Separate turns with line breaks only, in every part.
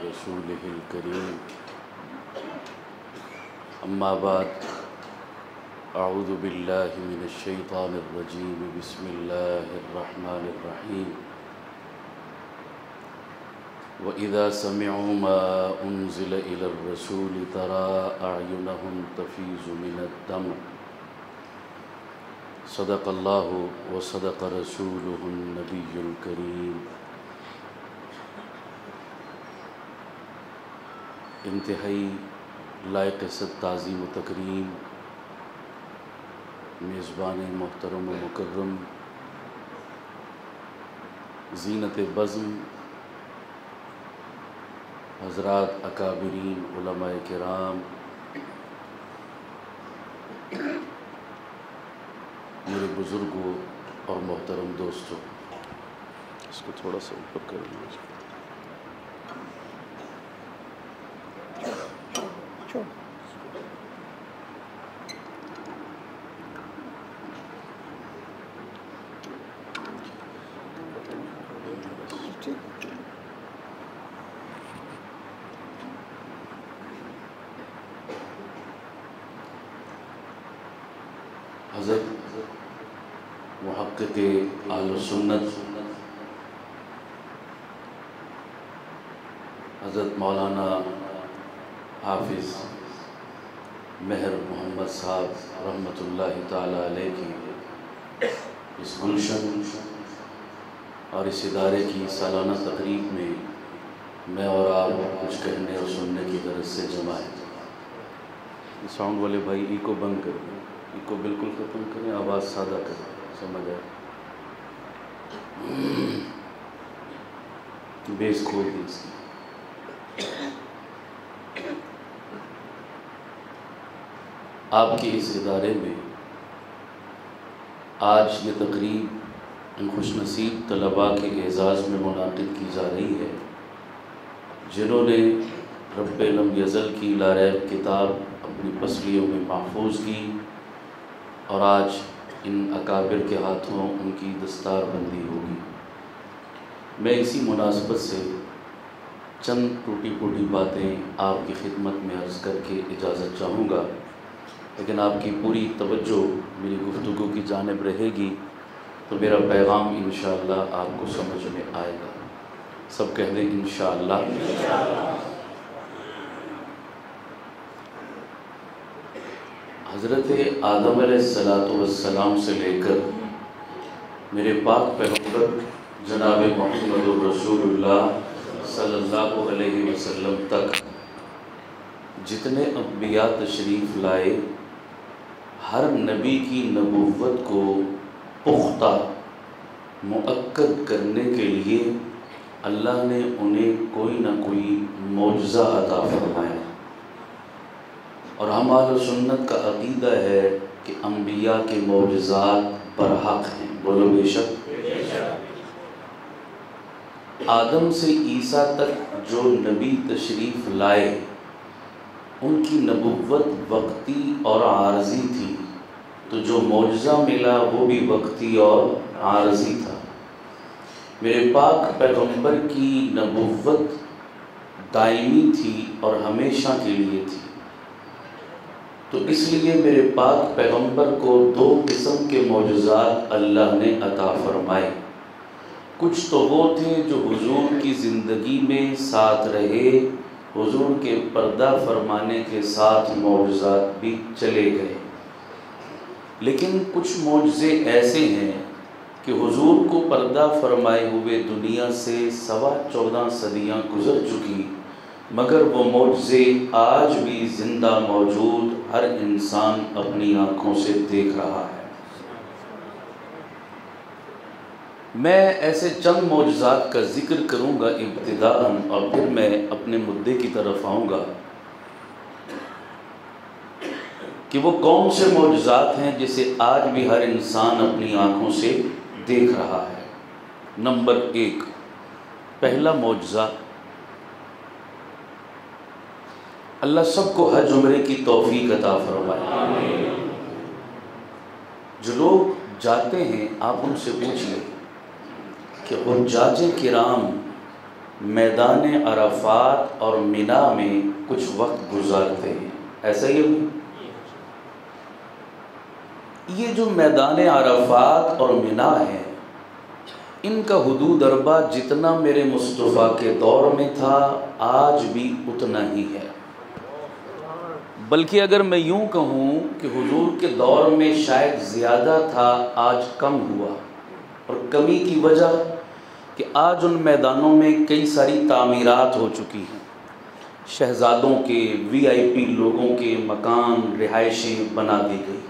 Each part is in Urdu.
رسوله الكريم أما بعد أعوذ بالله من الشيطان الرجيم بسم الله الرحمن الرحيم وإذا سمعوا ما أنزل إلى الرسول ترى أعينهم تفيض من الدمع صدق الله وصدق رسوله النبي الكريم۔ انتہائی لائق صد تعظیم و تکریم میزبان محترم و مکرم، زینت بزم، حضرات اکابرین علماء کرام، میرے بزرگوں اور محترم دوستوں، اس کو تھوڑا سا اوپر کر لیجیے۔ حضرت محقق اہل سنت حضرت مولانا حافظ مہر محمد صاحب رحمۃ اللہ تعالیٰ علیہ کی اس گلشن اور اس ادارے کی سالانہ تقریب میں میں اور آپ کچھ کہنے اور سننے کی غرض سے جمع ہے۔ ساؤنڈ والے بھائی ای کو بند کر دیں، ای کو بالکل ختم کریں، آواز سادہ کریں، سمجھ آئے؟ بیس کھول دیں اس کی۔ آپ کے اس ادارے میں آج یہ تقریب ان خوش نصیب طلباء کے اعزاز میں منعقد کی جا رہی ہے جنہوں نے رب لم یزل کی لا ریب کتاب اپنی پسلیوں میں محفوظ کی اور آج ان اکابر کے ہاتھوں ان کی دستار بندی ہوگی۔ میں اسی مناسبت سے چند ٹوٹی پھوٹی باتیں آپ کی خدمت میں عرض کر کے اجازت چاہوں گا، لیکن آپ کی پوری توجہ میری گفتگو کی جانب رہے گی تو میرا پیغام انشاءاللہ آپ کو سمجھ میں آئے گا۔ سب کہہ دیں انشاءاللہ۔ حضرت آدم علیہ السلام سے لے کر میرے پاک پیغمبر جناب محمد رسول اللہ صلی اللہ علیہ وسلم تک جتنے انبیاء تشریف لائے، ہر نبی کی نبوت کو پختہ مؤکد کرنے کے لیے اللہ نے انہیں کوئی نہ کوئی معجزہ عطا فرمایا، اور ہم اہل سنت کا عقیدہ ہے کہ انبیاء کے معجزات برحق ہیں، بولو بے شک۔ آدم سے عیسیٰ تک جو نبی تشریف لائے ان کی نبوت وقتی اور عارضی تھی، تو جو معجزہ ملا وہ بھی وقتی اور عارضی تھا۔ میرے پاک پیغمبر کی نبوت دائمی تھی اور ہمیشہ کے لیے تھی، تو اس لیے میرے پاک پیغمبر کو دو قسم کے معجزات اللہ نے عطا فرمائے۔ کچھ تو وہ تھے جو حضور کی زندگی میں ساتھ رہے، حضور کے پردہ فرمانے کے ساتھ معجزات بھی چلے گئے، لیکن کچھ معجزے ایسے ہیں کہ حضور کو پردہ فرمائے ہوئے دنیا سے 14.25 صدیاں گزر چکی، مگر وہ معجزے آج بھی زندہ موجود ہر انسان اپنی آنکھوں سے دیکھ رہا ہے۔ میں ایسے چند معجزات کا ذکر کروں گا ابتداءً، اور پھر میں اپنے مدعے کی طرف آؤں گا کہ وہ کون سے معجزات ہیں جسے آج بھی ہر انسان اپنی آنکھوں سے دیکھ رہا ہے۔ نمبر 1، پہلا معجزہ، اللہ سب کو حج عمرے کی توفیق عطا فرمائے۔ جو لوگ جاتے ہیں آپ ان سے پوچھئے کہ حجاج کرام میدان عرفات اور منا میں کچھ وقت گزارتے ہیں، ایسا ہی ہے؟ یہ جو میدان عرفات اور منا ہے، ان کا حدود اربع جتنا میرے مصطفیٰ کے دور میں تھا آج بھی اتنا ہی ہے، بلکہ اگر میں یوں کہوں کہ حضور کے دور میں شاید زیادہ تھا، آج کم ہوا، اور کمی کی وجہ کہ آج ان میدانوں میں کئی ساری تعمیرات ہو چکی ہیں، شہزادوں کے، وی آئی پی لوگوں کے مکان، رہائشیں بنا دی گئی،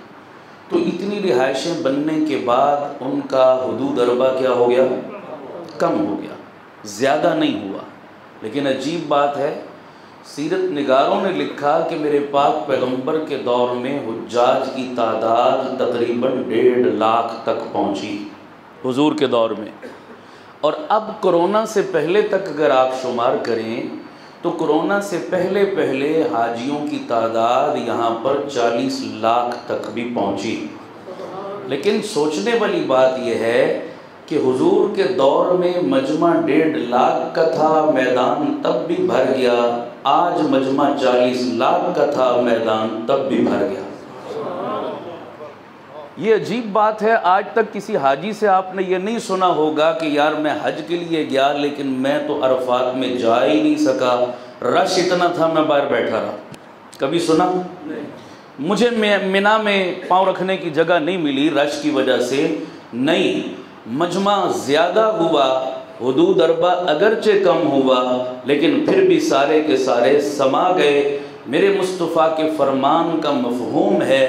تو اتنی رہائشیں بننے کے بعد ان کا حدود اربع کیا ہو گیا؟ کم ہو گیا، زیادہ نہیں ہوا۔ لیکن عجیب بات ہے، سیرت نگاروں نے لکھا کہ میرے پاک پیغمبر کے دور میں حجاج کی تعداد تقریباً 1.5 لاکھ تک پہنچی حضور کے دور میں، اور اب کرونا سے پہلے تک اگر آپ شمار کریں تو کرونا سے پہلے حاجیوں کی تعداد یہاں پر 40 لاکھ تک بھی پہنچی۔ لیکن سوچنے والی بات یہ ہے کہ حضور کے دور میں مجمع 1.5 لاکھ کا تھا، میدان تب بھی بھر گیا، آج مجمع 40 لاکھ کا تھا، میدان تب بھی بھر گیا۔ یہ عجیب بات ہے، آج تک کسی حاجی سے آپ نے یہ نہیں سنا ہوگا کہ یار میں حج کے لیے گیا لیکن میں تو عرفات میں جا ہی نہیں سکا، رش اتنا تھا میں باہر بیٹھا رہا۔ کبھی سنا؟ مجھے منا میں پاؤں رکھنے کی جگہ نہیں ملی رش کی وجہ سے، نہیں، مجمع زیادہ ہوا، حدود اربع اگرچہ کم ہوا، لیکن پھر بھی سارے کے سارے سما گئے۔ میرے مصطفیٰ کے فرمان کا مفہوم ہے،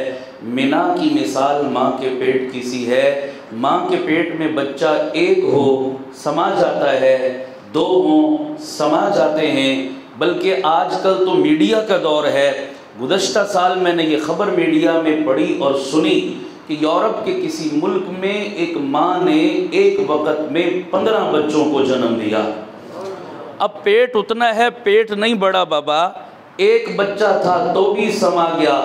منا کی مثال ماں کے پیٹ کی سی ہے، ماں کے پیٹ میں بچہ ایک ہو سما جاتا ہے، 2 ہوں سما جاتے ہیں، بلکہ آج کل تو میڈیا کا دور ہے۔ گزشتہ سال میں نے یہ خبر میڈیا میں پڑھی اور سنی کہ یورپ کے کسی ملک میں ایک ماں نے ایک وقت میں 15 بچوں کو جنم دیا۔ اب پیٹ اتنا ہے، پیٹ نہیں بڑا بابا، ایک بچہ تھا تو بھی سما گیا،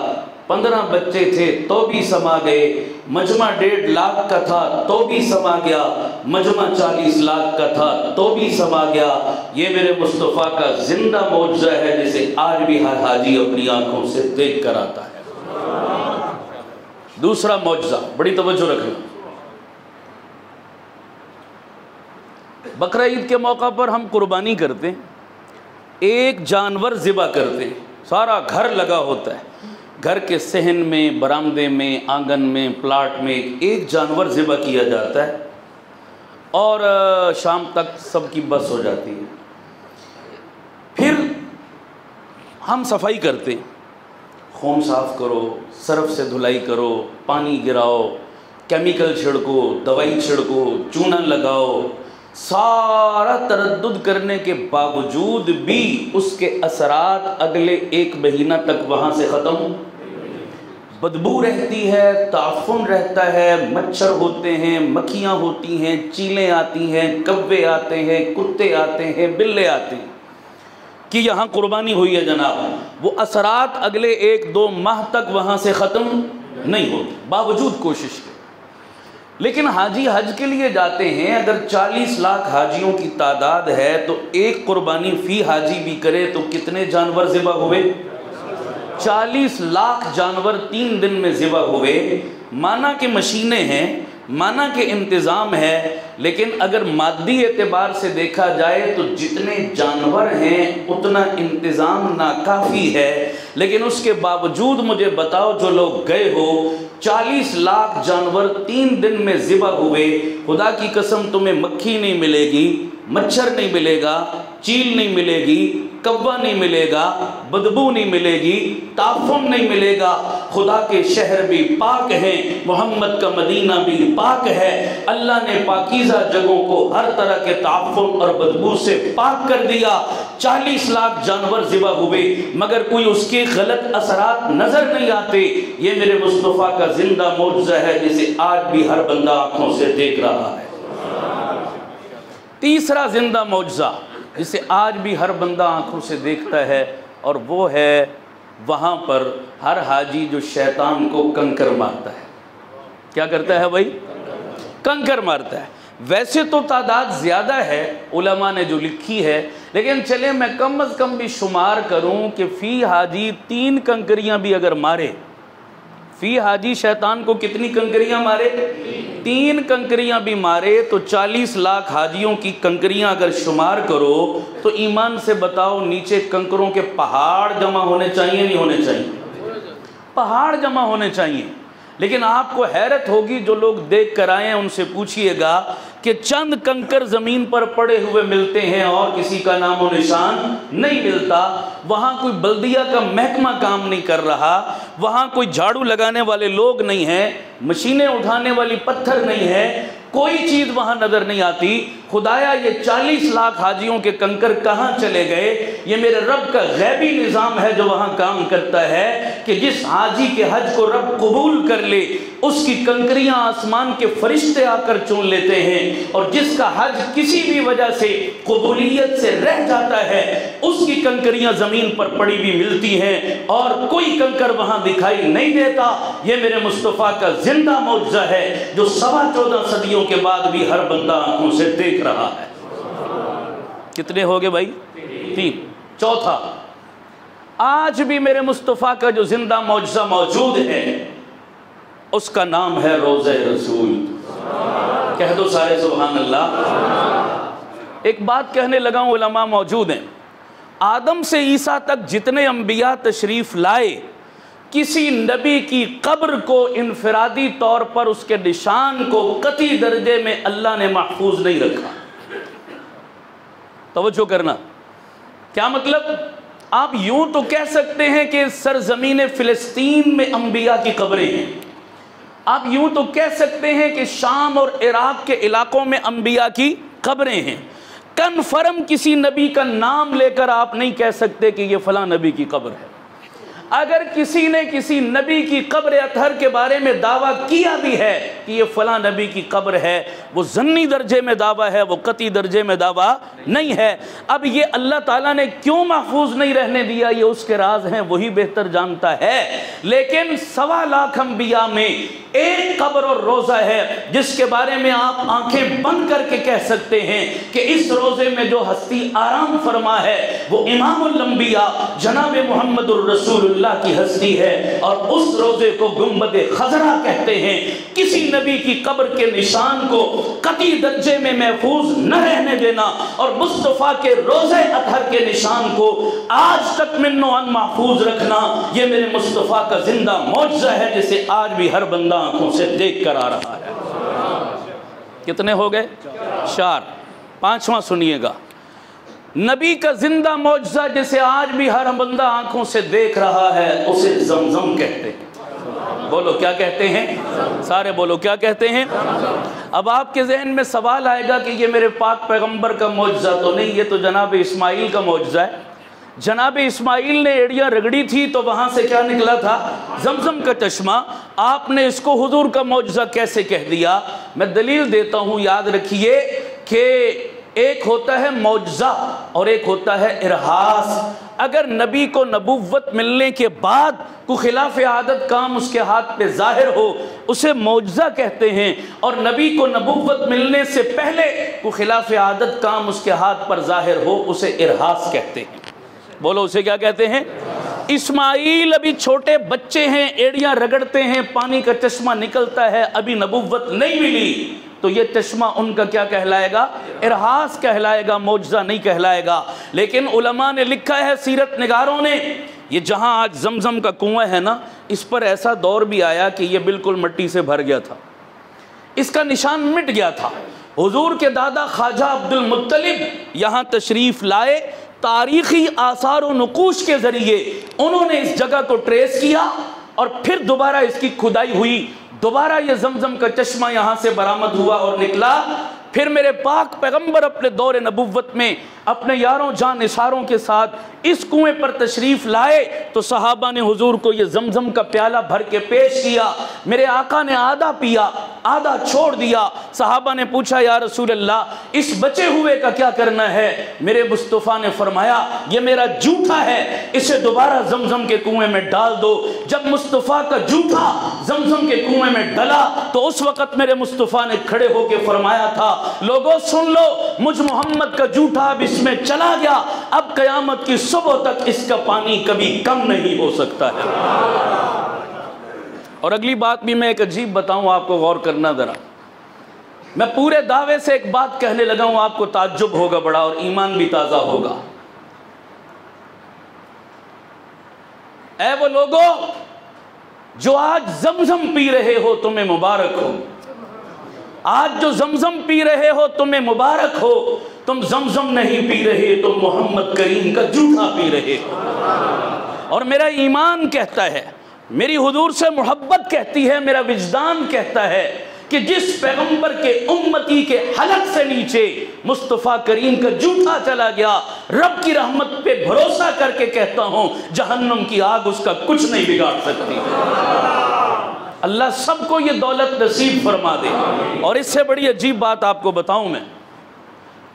15 بچے تھے تو بھی سما گئے، مجمع 1.5 لاکھ کا تھا تو بھی سما گیا، مجمع 40 لاکھ کا تھا تو بھی سما گیا۔ یہ میرے مصطفیٰ کا زندہ معجزہ ہے جسے آج بھی ہر حاجی اپنی آنکھوں سے دیکھ کر آتا ہے۔ دوسرا معجزہ، بڑی توجہ رکھنا، بقرہ عید کے موقع پر ہم قربانی کرتے ہیں، ایک جانور ذبح کرتے ہیں، سارا گھر لگا ہوتا ہے، گھر کے صحن میں، برآمدے میں، آنگن میں، پلاٹ میں ایک جانور ذبح کیا جاتا ہے، اور شام تک سب کی بس ہو جاتی ہے۔ پھر ہم صفائی کرتے ہیں، خون صاف کرو، سرف سے دھلائی کرو، پانی گراؤ، کیمیکل چھڑکو، دوائی چھڑکو، چونا لگاؤ، سارا تردد کرنے کے باوجود بھی اس کے اثرات اگلے 1 مہینہ تک وہاں سے ختم، بدبو رہتی ہے، تعفن رہتا ہے، مچھر ہوتے ہیں، مکھیاں ہوتی ہیں، چیلیں آتی ہیں، کوے آتے ہیں، کتے آتے ہیں، بلے آتے ہیں کہ یہاں قربانی ہوئی ہے جناب، وہ اثرات اگلے 1-2 ماہ تک وہاں سے ختم نہیں ہوتے باوجود کوشش کے۔ لیکن حاجی حج کے لیے جاتے ہیں، اگر 40 لاکھ حاجیوں کی تعداد ہے تو ایک قربانی فی حاجی بھی کرے تو کتنے جانور ذبح ہوئے؟ 40 لاکھ جانور 3 دن میں ذبح ہوئے۔ مانا کہ مشینیں ہیں، مانا کہ انتظام ہے، لیکن اگر مادی اعتبار سے دیکھا جائے تو جتنے جانور ہیں اتنا انتظام ناکافی ہے۔ لیکن اس کے باوجود مجھے بتاؤ، جو لوگ گئے ہو، 40 لاکھ جانور 3 دن میں ذبح ہوئے، خدا کی قسم تمہیں مکھی نہیں ملے گی، مچھر نہیں ملے گا، چیل نہیں ملے گی، کوا نہیں ملے گا، بدبو نہیں ملے گی، تعفن نہیں ملے گا۔ خدا کے شہر بھی پاک ہیں، محمد کا مدینہ بھی پاک ہے، اللہ نے پاکیزہ جگہوں کو ہر طرح کے تعفن اور بدبو سے پاک کر دیا۔ 40 لاکھ جانور ذبح ہوئے مگر کوئی اس کے غلط اثرات نظر نہیں آتے۔ یہ میرے مصطفیٰ کا زندہ معجزہ ہے جسے آج بھی ہر بندہ آنکھوں سے دیکھ رہا ہے۔ تیسرا زندہ معجزہ جسے آج بھی ہر بندہ آنکھوں سے دیکھتا ہے، اور وہ ہے وہاں پر ہر حاجی جو شیطان کو کنکر مارتا ہے۔ کیا کرتا ہے بھائی؟ کنکر مارتا ہے۔ ویسے تو تعداد زیادہ ہے علماء نے جو لکھی ہے، لیکن چلیں میں کم از کم بھی شمار کروں کہ فی حاجی 3 کنکریاں بھی اگر مارے، فی حاجی شیطان کو کتنی کنکریاں مارے؟ 3 کنکریاں بھی مارے تو 40 لاکھ حاجیوں کی کنکریاں اگر شمار کرو تو ایمان سے بتاؤ نیچے کنکروں کے پہاڑ جمع ہونے چاہیے نہیں ہونے چاہیے؟ پہاڑ جمع ہونے چاہیے۔ لیکن آپ کو حیرت ہوگی، جو لوگ دیکھ کر آئے ہیں ان سے پوچھئے گا کہ چند کنکر زمین پر پڑے ہوئے ملتے ہیں اور کسی کا نام و نشان نہیں ملتا۔ وہاں کوئی بلدیہ کا محکمہ کام نہیں کر رہا، وہاں کوئی جھاڑو لگانے والے لوگ نہیں ہیں، مشینیں اٹھانے والی پتھر نہیں ہے، کوئی چیز وہاں نظر نہیں آتی۔ خدایا یہ 40 لاکھ حاجیوں کے کنکر کہاں چلے گئے؟ یہ میرے رب کا غیبی نظام ہے جو وہاں کام کرتا ہے کہ جس حاجی کے حج کو رب قبول کر لے اس کی کنکریاں آسمان کے فرشتے آ کر چون لیتے ہیں، اور جس کا حج کسی بھی وجہ سے قبولیت سے رہ جاتا ہے اس کی کنکریاں زمین پر پڑی بھی ملتی ہیں اور کوئی کنکر وہاں دکھائی نہیں دیتا۔ یہ میرے مصطفیٰ کا زندہ معجزہ ہے جو 14.25 صدیوں کے بعد بھی ہر بندہ آنکھوں سے دیکھ رہا ہے۔ کتنے ہو گئے بھائی؟ 3۔ چوتھا، آج بھی میرے مصطفیٰ کا جو زندہ معجزہ موجود ہے اس کا نام ہے روضہ رسول۔ کہہ دو سارے سبحان اللہ۔ ایک بات کہنے لگا ہوں، علماء موجود ہیں، آدم سے عیسیٰ تک جتنے انبیاء تشریف لائے، کسی نبی کی قبر کو انفرادی طور پر اس کے نشان کو قطعی درجے میں اللہ نے محفوظ نہیں رکھا۔ توجہ کرنا، کیا مطلب؟ آپ یوں تو کہہ سکتے ہیں کہ سرزمین فلسطین میں انبیاء کی قبریں ہیں، آپ یوں تو کہہ سکتے ہیں کہ شام اور عراق کے علاقوں میں انبیاء کی قبریں ہیں، کنفرم کسی نبی کا نام لے کر آپ نہیں کہہ سکتے کہ یہ فلاں نبی کی قبر ہے۔ اگر کسی نے کسی نبی کی قبر اطہر کے بارے میں دعویٰ کیا بھی ہے کہ یہ فلاں نبی کی قبر ہے، وہ ضمنی درجے میں دعویٰ ہے، وہ قطعی درجے میں دعویٰ نہیں ہے۔ اب یہ اللہ تعالیٰ نے کیوں محفوظ نہیں رہنے دیا، یہ اس کے راز ہیں، وہی بہتر جانتا ہے۔ لیکن 1.25 لاکھ انبیاء میں ایک قبر اور روضہ ہے جس کے بارے میں آپ آنکھیں بند کر کے کہہ سکتے ہیں کہ اس روضے میں جو ہستی آرام فرما ہے وہ امام الانبیاء جناب محمد الرسول اللہ کی ہستی ہے، اور اس روضے کو گنبد خضرا کہتے ہیں۔ کسی نبی کی قبر کے نشان کو قطعی درجے میں محفوظ نہ رہنے دینا اور مصطفیٰ کے روضہ اطہر کے نشان کو آج تک من و عن محفوظ رکھنا، یہ میرے مصطفیٰ کا زندہ معجزہ ہے جسے آج بھی ہر بندہ آنکھوں سے دیکھ کر آ رہا ہے۔ کتنے ہو گئے؟ 4۔ 5واں سنیے گا، نبی کا زندہ معجزہ جسے آج بھی ہر بندہ آنکھوں سے دیکھ رہا ہے اسے زمزم کہتے ہیں۔ بولو کیا کہتے ہیں؟ سارے بولو کیا کہتے ہیں؟ اب آپ کے ذہن میں سوال آئے گا کہ یہ میرے پاک پیغمبر کا معجزہ تو نہیں، یہ تو جناب اسماعیل کا معجزہ ہے۔ جناب اسماعیل نے ایڑیاں رگڑی تھی تو وہاں سے کیا نکلا تھا؟ زمزم کا چشمہ۔ آپ نے اس کو حضور کا معجزہ کیسے کہہ دیا؟ میں دلیل دیتا ہوں، یاد رکھیے کہ ایک ہوتا ہے معجزہ اور ایک ہوتا ہے ارہاس۔ اگر نبی کو نبوت ملنے کے بعد کوئی خلاف عادت کام اس کے ہاتھ پہ ظاہر ہو اسے معجزہ کہتے ہیں، اور نبی کو نبوت ملنے سے پہلے کوئی خلاف عادت کام اس کے ہاتھ پر ظاہر ہو اسے ارہاس کہتے ہیں۔ بولو اسے کیا کہتے ہیں؟ اسماعیل ابھی چھوٹے بچے ہیں، ایڑیاں رگڑتے ہیں، پانی کا چشمہ نکلتا ہے، ابھی نبوت نہیں ملی، تو یہ چشمہ ان کا کیا کہلائے گا؟ ارہاس کہلائے گا، معجزہ نہیں کہلائے گا۔ لیکن علماء نے لکھا ہے، سیرت نگاروں نے، یہ جہاں آج زمزم کا کنواں ہے نا، اس پر ایسا دور بھی آیا کہ یہ بالکل مٹی سے بھر گیا تھا، اس کا نشان مٹ گیا تھا۔ حضور کے دادا خواجہ عبد المطلب یہاں تشریف لائے، تاریخی آثار و نقوش کے ذریعے انہوں نے اس جگہ کو ٹریس کیا اور پھر دوبارہ اس کی کھدائی ہوئی، دوبارہ یہ زمزم کا چشمہ یہاں سے برآمد ہوا اور نکلا۔ پھر میرے پاک پیغمبر اپنے دور نبوت میں اپنے یاروں جان نثاروں کے ساتھ اس کنویں پر تشریف لائے تو صحابہ نے حضور کو یہ زمزم کا پیالہ بھر کے پیش کیا. میرے آقا نے آدھا پیا, آدھا چھوڑ دیا. صحابہ نے پوچھا یا رسول اللہ اس بچے ہوئے کا کیا کرنا ہے؟ میرے مصطفیٰ نے فرمایا یہ میرا جوٹھا ہے, اسے دوبارہ زمزم کے کنویں میں ڈال دو. جب مصطفیٰ کا جوٹھا زمزم کے کنویں میں ڈلا تو اس وقت میرے مصطفیٰ نے کھڑے ہو کے فرمایا تھا لوگوں سن لو, مجھ محمد کا جوٹھا اب اس میں چلا گیا, اب قیامت کی صبح تک اس کا پانی کبھی کم نہیں ہو سکتا ہے. اور اگلی بات بھی میں ایک عجیب بتاؤں آپ کو, غور کرنا ذرا. میں پورے دعوے سے ایک بات کہنے لگا ہوں, آپ کو تعجب ہوگا بڑا اور ایمان بھی تازہ ہوگا. اے وہ لوگوں جو آج زمزم پی رہے ہو تمہیں مبارک ہو. آج جو زمزم پی رہے ہو تمہیں مبارک ہو. تم زمزم نہیں پی رہے, تم محمد کریم کا جوٹھا پی رہے ہو. اور میرا ایمان کہتا ہے, میری حضور سے محبت کہتی ہے, میرا وجدان کہتا ہے کہ جس پیغمبر کے امتی کے حلق سے نیچے مصطفیٰ کریم کا جوٹھا چلا گیا, رب کی رحمت پہ بھروسہ کر کے کہتا ہوں جہنم کی آگ اس کا کچھ نہیں بگاڑ سکتی. اللہ سب کو یہ دولت نصیب فرما دے. اور اس سے بڑی عجیب بات آپ کو بتاؤں میں,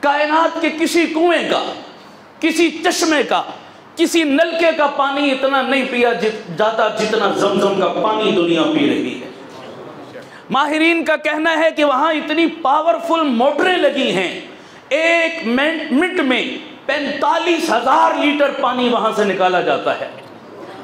کائنات کے کسی کنویں کا, کسی چشمے کا, کسی نلکے کا پانی اتنا نہیں پیا جاتا جتنا زمزم کا پانی دنیا پی رہی ہے. ماہرین کا کہنا ہے کہ وہاں اتنی پاورفل موٹریں لگی ہیں, ایک منٹ میں 45,000 لیٹر پانی وہاں سے نکالا جاتا ہے.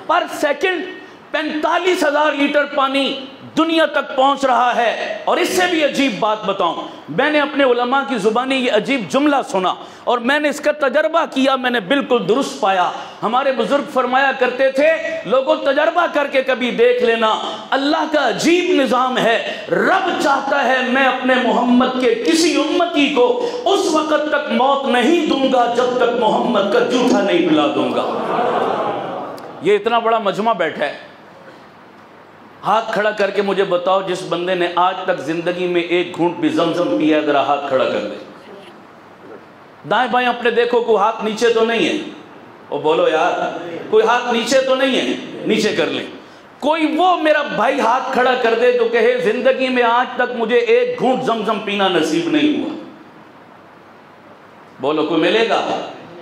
پر سیکنڈ 45,000 لیٹر پانی دنیا تک پہنچ رہا ہے. اور اس سے بھی عجیب بات بتاؤں, میں نے اپنے علماء کی زبانی یہ عجیب جملہ سنا اور میں نے اس کا تجربہ کیا, میں نے بالکل درست پایا. ہمارے بزرگ فرمایا کرتے تھے لوگوں تجربہ کر کے کبھی دیکھ لینا, اللہ کا عجیب نظام ہے. رب چاہتا ہے میں اپنے محمد کے کسی امتی کو اس وقت تک موت نہیں دوں گا جب تک محمد کا جوٹھا نہیں پلا دوں گا. یہ اتنا بڑا مجمع بیٹھا ہے, ہاتھ کھڑا کر کے مجھے بتاؤ جس بندے نے آج تک زندگی میں ایک گھونٹ بھی زمزم پیا, ذرا ہاتھ کھڑا کر دے. دائیں بائیں اپنے دیکھو, کوئی ہاتھ نیچے تو نہیں ہے؟ او بولو یار, کوئی ہاتھ نیچے تو نہیں ہے؟ نیچے کر لیں. کوئی وہ میرا بھائی ہاتھ کھڑا کر دے جو کہے زندگی میں آج تک مجھے ایک گھونٹ زمزم پینا نصیب نہیں ہوا. بولو کوئی ملے گا؟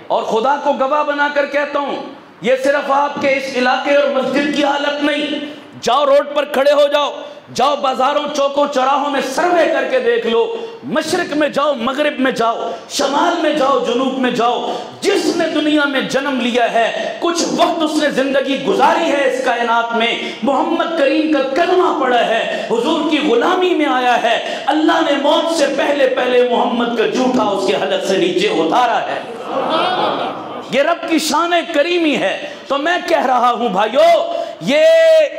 اور خدا کو گواہ بنا کر کہتا ہوں یہ صرف آپ کے اس علاقے اور مسجد کی حالت نہیں. جاؤ روڈ پر کھڑے ہو جاؤ, جاؤ بازاروں چوکوں چوراہوں میں سروے کر کے دیکھ لو, مشرق میں جاؤ, مغرب میں جاؤ, شمال میں جاؤ, جنوب میں جاؤ, جس نے دنیا میں جنم لیا ہے, کچھ وقت اس نے زندگی گزاری ہے اس کائنات میں, محمد کریم کا کلمہ پڑھا ہے, حضور کی غلامی میں آیا ہے, اللہ نے موت سے پہلے پہلے محمد کا جوٹھا اس کے حلق سے نیچے اتارا ہے. یہ رب کی شان کریمی ہے. تو میں کہہ رہا ہوں بھائیو, یہ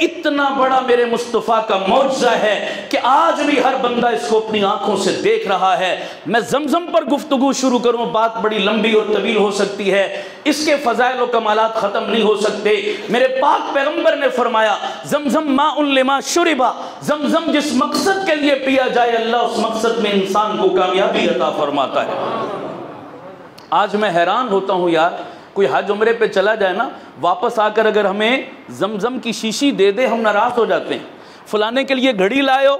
اتنا بڑا میرے مصطفیٰ کا معجزہ ہے کہ آج بھی ہر بندہ اس کو اپنی آنکھوں سے دیکھ رہا ہے. میں زمزم پر گفتگو شروع کروں, بات بڑی لمبی اور طویل ہو سکتی ہے, اس کے فضائل و کمالات ختم نہیں ہو سکتے. میرے پاک پیغمبر نے فرمایا زمزم ماء لما شربا, زمزم جس مقصد کے لیے پیا جائے اللہ اس مقصد میں انسان کو کامیابی عطا فرماتا ہے. آج میں حیران ہوتا ہوں یار, کوئی حج عمرے پہ چلا جائے نا, واپس آ کر اگر ہمیں زمزم کی شیشی دے دے ہم ناراض ہو جاتے ہیں. فلانے کے لیے گھڑی لائے ہو,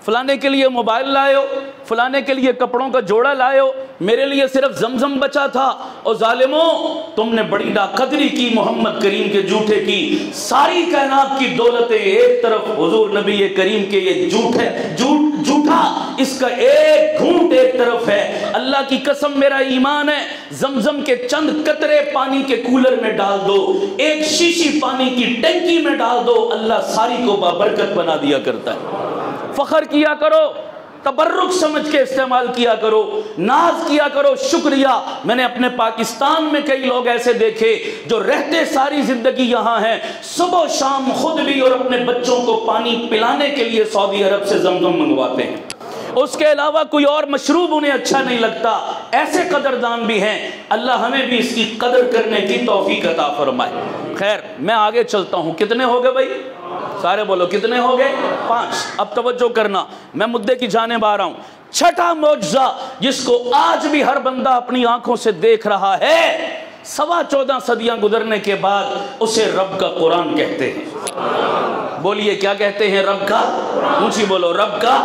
فلانے کے لیے موبائل لائے ہو, فلانے کے لیے کپڑوں کا جوڑا لائے ہو, میرے لیے صرف زمزم بچا تھا. اور ظالموں تم نے بڑی ناقدری کی محمد کریم کے جوٹھے کی. ساری کائنات کی دولتیں ایک طرف, حضور نبی کریم کے یہ جوٹھا اس کا ایک گھونٹ ایک طرف ہے. اللہ کی قسم میرا ایمان ہے, زمزم کے چند قطرے پانی کے کولر میں ڈال دو, ایک شیشی پانی کی ٹینکی میں ڈال دو, اللہ ساری کو بابرکت بنا دیا کرتا ہے. فخر کیا کرو, تبرک سمجھ کے استعمال کیا کرو, ناز کیا کرو, شکریہ. میں نے اپنے پاکستان میں کئی لوگ ایسے دیکھے جو رہتے ساری زندگی یہاں ہیں, صبح شام خود بھی اور اپنے بچوں کو پانی پلانے کے لیے سعودی عرب سے زمزم منگواتے ہیں, اس کے علاوہ کوئی اور مشروب انہیں اچھا نہیں لگتا. ایسے قدردان بھی ہیں, اللہ ہمیں بھی اس کی قدر کرنے کی توفیق عطا فرمائے. خیر میں آگے چلتا ہوں. کتنے ہو گئے بھائی؟ سارے بولو کتنے ہو گئے؟ 5. اب توجہ کرنا، میں مدعے کی جانب آ رہا ہوں. چھٹا معجزہ جس کو آج بھی ہر بندہ اپنی آنکھوں سے دیکھ رہا ہے، 14.25 صدیاں گزرنے کے بعد اسے رب کا قرآن کہتے ہیں. بولیے کیا کہتے ہیں؟ رب کا. اونچی بولو، رب کا.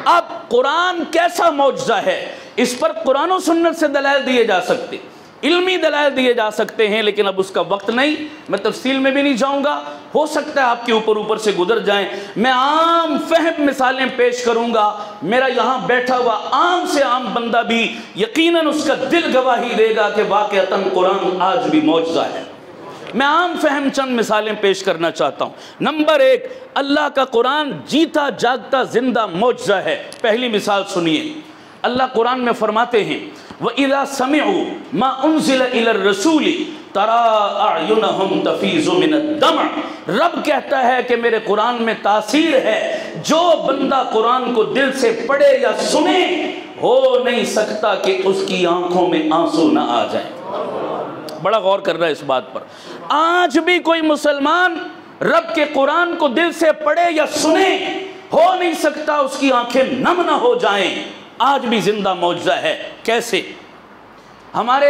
اب قرآن کیسا معجزہ ہے؟ اس پر قرآن و سنت سے دلائل دیے جا سکتے، علمی دلائل دیے جا سکتے ہیں، لیکن اب اس کا وقت نہیں، میں تفصیل میں بھی نہیں جاؤں گا. ہو سکتا ہے آپ کے اوپر سے گزر جائیں. میں عام فہم مثالیں پیش کروں گا. میرا یہاں بیٹھا ہوا عام سے عام بندہ بھی یقیناً اس کا دل گواہی دے گا کہ واقعتاً قرآن آج بھی معجزہ ہے. میں عام فہم چند مثالیں پیش کرنا چاہتا ہوں. نمبر 1، اللہ کا قرآن جیتا جاگتا زندہ معجزہ ہے. پہلی مثال سنیے. اللہ قرآن میں فرماتے ہیں وَإِذَا سَمِعُوا مَا أُنزِلَ إِلَى الرَّسُولِ تَرَىٰ أَعْيُنَهُمْ تَفِيضُ مِنَ الدَّمْعِ. رب کہتا ہے کہ میرے قرآن میں تاثیر ہے. جو بندہ قرآن کو دل سے پڑھے یا سنے، ہو نہیں سکتا کہ اس کی آنکھوں میں آنسو نہ آ جائیں. بڑا غور کر رہا ہے اس بات پر. آج بھی کوئی مسلمان رب کے قرآن کو دل سے پڑھے یا سنے، ہو نہیں سکتا اس کی آنکھیں نم نہ ہو جائیں. آج بھی زندہ معجزہ ہے. کیسے؟ ہمارے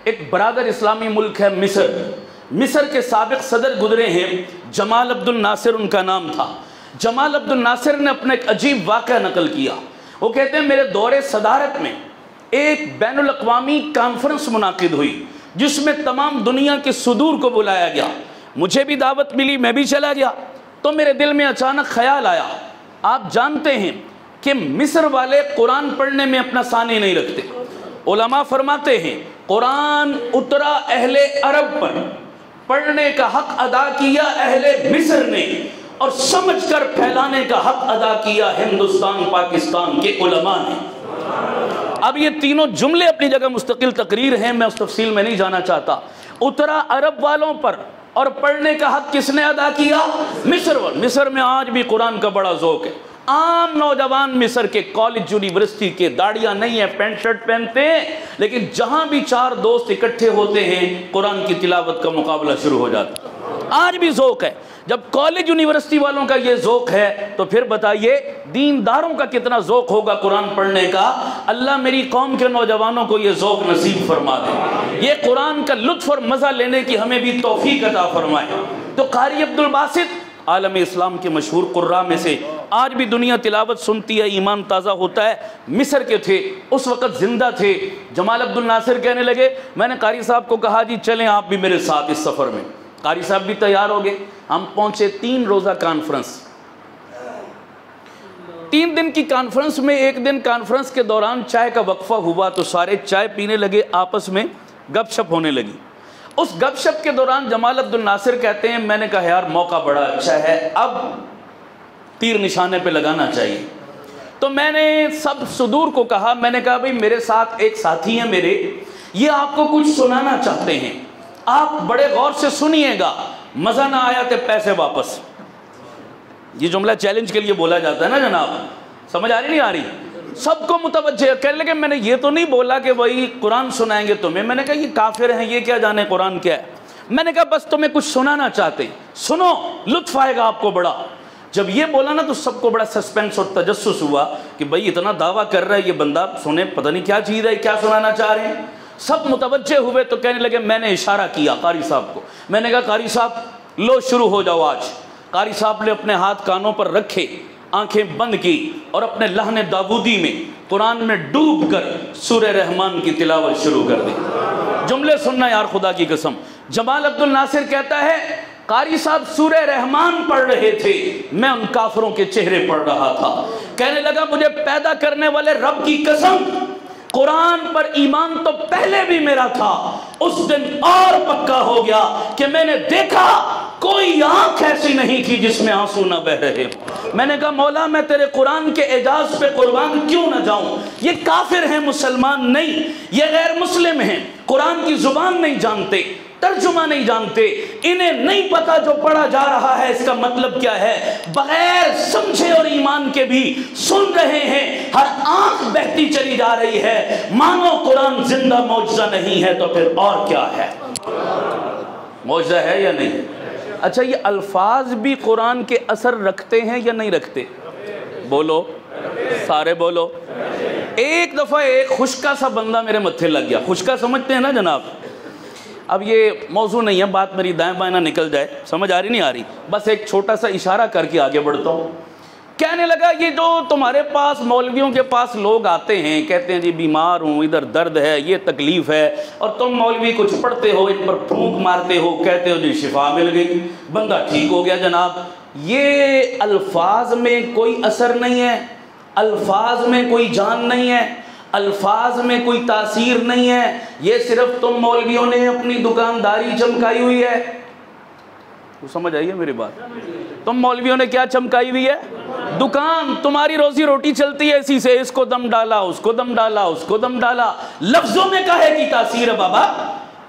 ایک برادر اسلامی ملک ہے مصر. مصر کے سابق صدر گزرے ہیں، جمال عبد الناصر ان کا نام تھا. جمال عبد الناصر نے اپنا ایک عجیب واقعہ نقل کیا. وہ کہتے ہیں میرے دور صدارت میں ایک بین الاقوامی کانفرنس منعقد ہوئی جس میں تمام دنیا کے صدور کو بلایا گیا. مجھے بھی دعوت ملی، میں بھی چلا گیا. تو میرے دل میں اچانک خیال آیا، آپ جانتے ہیں کہ مصر والے قرآن پڑھنے میں اپنا ثانی نہیں رکھتے. علماء فرماتے ہیں قرآن اترا اہل عرب پر، پڑھنے کا حق ادا کیا اہل مصر نے، اور سمجھ کر پھیلانے کا حق ادا کیا ہندوستان پاکستان کے علماء نے. اب یہ تینوں جملے اپنی جگہ مستقل تقریر ہیں، میں اس تفصیل میں نہیں جانا چاہتا. اترا عرب والوں پر اور پڑھنے کا حق کس نے ادا کیا؟ مصر والوں. مصر میں آج بھی قرآن کا بڑا ذوق ہے. عام نوجوان مصر کے کالج یونیورسٹی کے داڑیاں نہیں ہیں، پینٹ شرٹ پہنتے ہیں، لیکن جہاں بھی 4 دوست اکٹھے ہوتے ہیں قرآن کی تلاوت کا مقابلہ شروع ہو جاتا ہے. آج بھی ذوق ہے. جب کالج یونیورسٹی والوں کا یہ ذوق ہے تو پھر بتائیے دینداروں کا کتنا ذوق ہوگا قرآن پڑھنے کا. اللہ میری قوم کے نوجوانوں کو یہ ذوق نصیب فرما دے، یہ قرآن کا لطف اور مزہ لینے کی ہمیں بھی توفیق عطا فرمائے. تو قاری عبد الباسط عالم اسلام کے مشہور قراء میں سے، آج بھی دنیا تلاوت سنتی ہے، ایمان تازہ ہوتا ہے. مصر کے تھے، اس وقت زندہ تھے. جمال عبد الناصر کہنے لگے، میں نے قاری صاحب کو کہا جی چلیں آپ بھی میرے ساتھ اس سفر میں. قاری صاحب بھی تیار ہو گئے. ہم پہنچے 3 روزہ کانفرنس. 3 دن کی کانفرنس میں ایک دن کانفرنس کے دوران چائے کا وقفہ ہوا تو سارے چائے پینے لگے، آپس میں گپ شپ ہونے لگی. اس گپ شپ کے دوران جمال عبد الناصر کہتے ہیں میں نے کہا یار موقع بڑا اچھا ہے، اب تیر نشانے پہ لگانا چاہیے. تو میں نے سب صدور کو کہا، میں نے کہا بھئی میرے ساتھ ایک ساتھی ہیں میرے، یہ آپ کو کچھ سنانا چاہتے ہیں، آپ بڑے غور سے سنیے گا، مزہ نہ آیا تو پیسے واپس. یہ جملہ چیلنج کے لیے بولا جاتا ہے نا جناب، سمجھ آ رہی نہیں آ رہی؟ سب کو متوجہ. کہنے لگے میں نے یہ تو نہیں بولا کہ وہی قرآن سنائیں گے تمہیں. میں نے کہا یہ کافر ہیں، یہ کیا جانے قرآن کیا ہے. میں نے کہا بس تمہیں کچھ سنانا چاہتے، سنو لطف آئے گا آپ کو بڑا. جب یہ بولا نا تو سب کو بڑا سسپینس اور تجسس ہوا کہ بھائی اتنا دعویٰ کر رہا ہے یہ بندہ، سنیں پتہ نہیں کیا چیز ہے، کیا سنانا چاہ رہے ہیں. سب متوجہ ہوئے تو کہنے لگے، میں نے اشارہ کیا قاری صاحب کو، میں نے کہا قاری صاحب لو شروع ہو جاؤ آج. قاری صاحب نے اپنے ہاتھ کانوں پر رکھے، آنکھیں بند کی اور اپنے لحن داودی میں قرآن میں ڈوب کر سورہ رحمان کی تلاوت شروع کر دی. جملے سننا یار خدا کی قسم. جمال عبد الناصر کہتا ہے قاری صاحب سورہ رحمان پڑھ رہے تھے، میں ان کافروں کے چہرے پڑھ رہا تھا. کہنے لگا مجھے پیدا کرنے والے رب کی قسم، قرآن پر ایمان تو پہلے بھی میرا تھا، اس دن اور پکا ہو گیا کہ میں نے دیکھا کوئی آنکھ ایسی نہیں تھی جس میں آنسو نہ بہ رہے. میں نے کہا مولا میں تیرے قرآن کے اعجاز پہ قربان کیوں نہ جاؤں. یہ کافر ہیں، مسلمان نہیں، یہ غیر مسلم ہیں، قرآن کی زبان نہیں جانتے، ترجمہ نہیں جانتے، انہیں نہیں پتا جو پڑھا جا رہا ہے اس کا مطلب کیا ہے، بغیر سمجھے اور ایمان کے بھی سن رہے ہیں، ہر آنکھ بہتی چلی جا رہی ہے. مانو قرآن زندہ معجزہ نہیں ہے تو پھر اور کیا ہے. معجزہ ہے یا نہیں؟ اچھا یہ الفاظ بھی قرآن کے اثر رکھتے ہیں یا نہیں رکھتے؟ بولو سارے بولو۔ ایک دفعہ ایک خشکا سا بندہ میرے متھے لگ گیا۔ خشکا سمجھتے ہیں نا جناب؟ اب یہ موضوع نہیں ہے، بات میری دائیں بائیں نہ نکل جائے، سمجھ آ رہی نہیں آ رہی؟ بس ایک چھوٹا سا اشارہ کر کے آگے بڑھتا ہوں۔ کہنے لگا یہ جو تمہارے پاس مولویوں کے پاس لوگ آتے ہیں، کہتے ہیں جی بیمار ہوں، ادھر درد ہے، یہ تکلیف ہے، اور تم مولوی کچھ پڑھتے ہو، ان پر پھونک مارتے ہو، کہتے ہو جی شفا مل گئی، بندہ ٹھیک ہو گیا جناب۔ یہ الفاظ میں کوئی اثر نہیں ہے، الفاظ میں کوئی جان نہیں ہے، الفاظ میں کوئی تاثیر نہیں ہے، یہ صرف تم مولویوں نے اپنی دکانداری چمکائی ہوئی ہے۔ تو سمجھ آئیے میری بات؟ تم مولویوں نے کیا چمکائی ہوئی ہے؟ دکان، تمہاری روزی روٹی چلتی ہے اسی سے، اس کو دم ڈالا، اس کو دم ڈالا، اس کو دم ڈالا۔ لفظوں میں کہے کی تاثیر ہے بابا،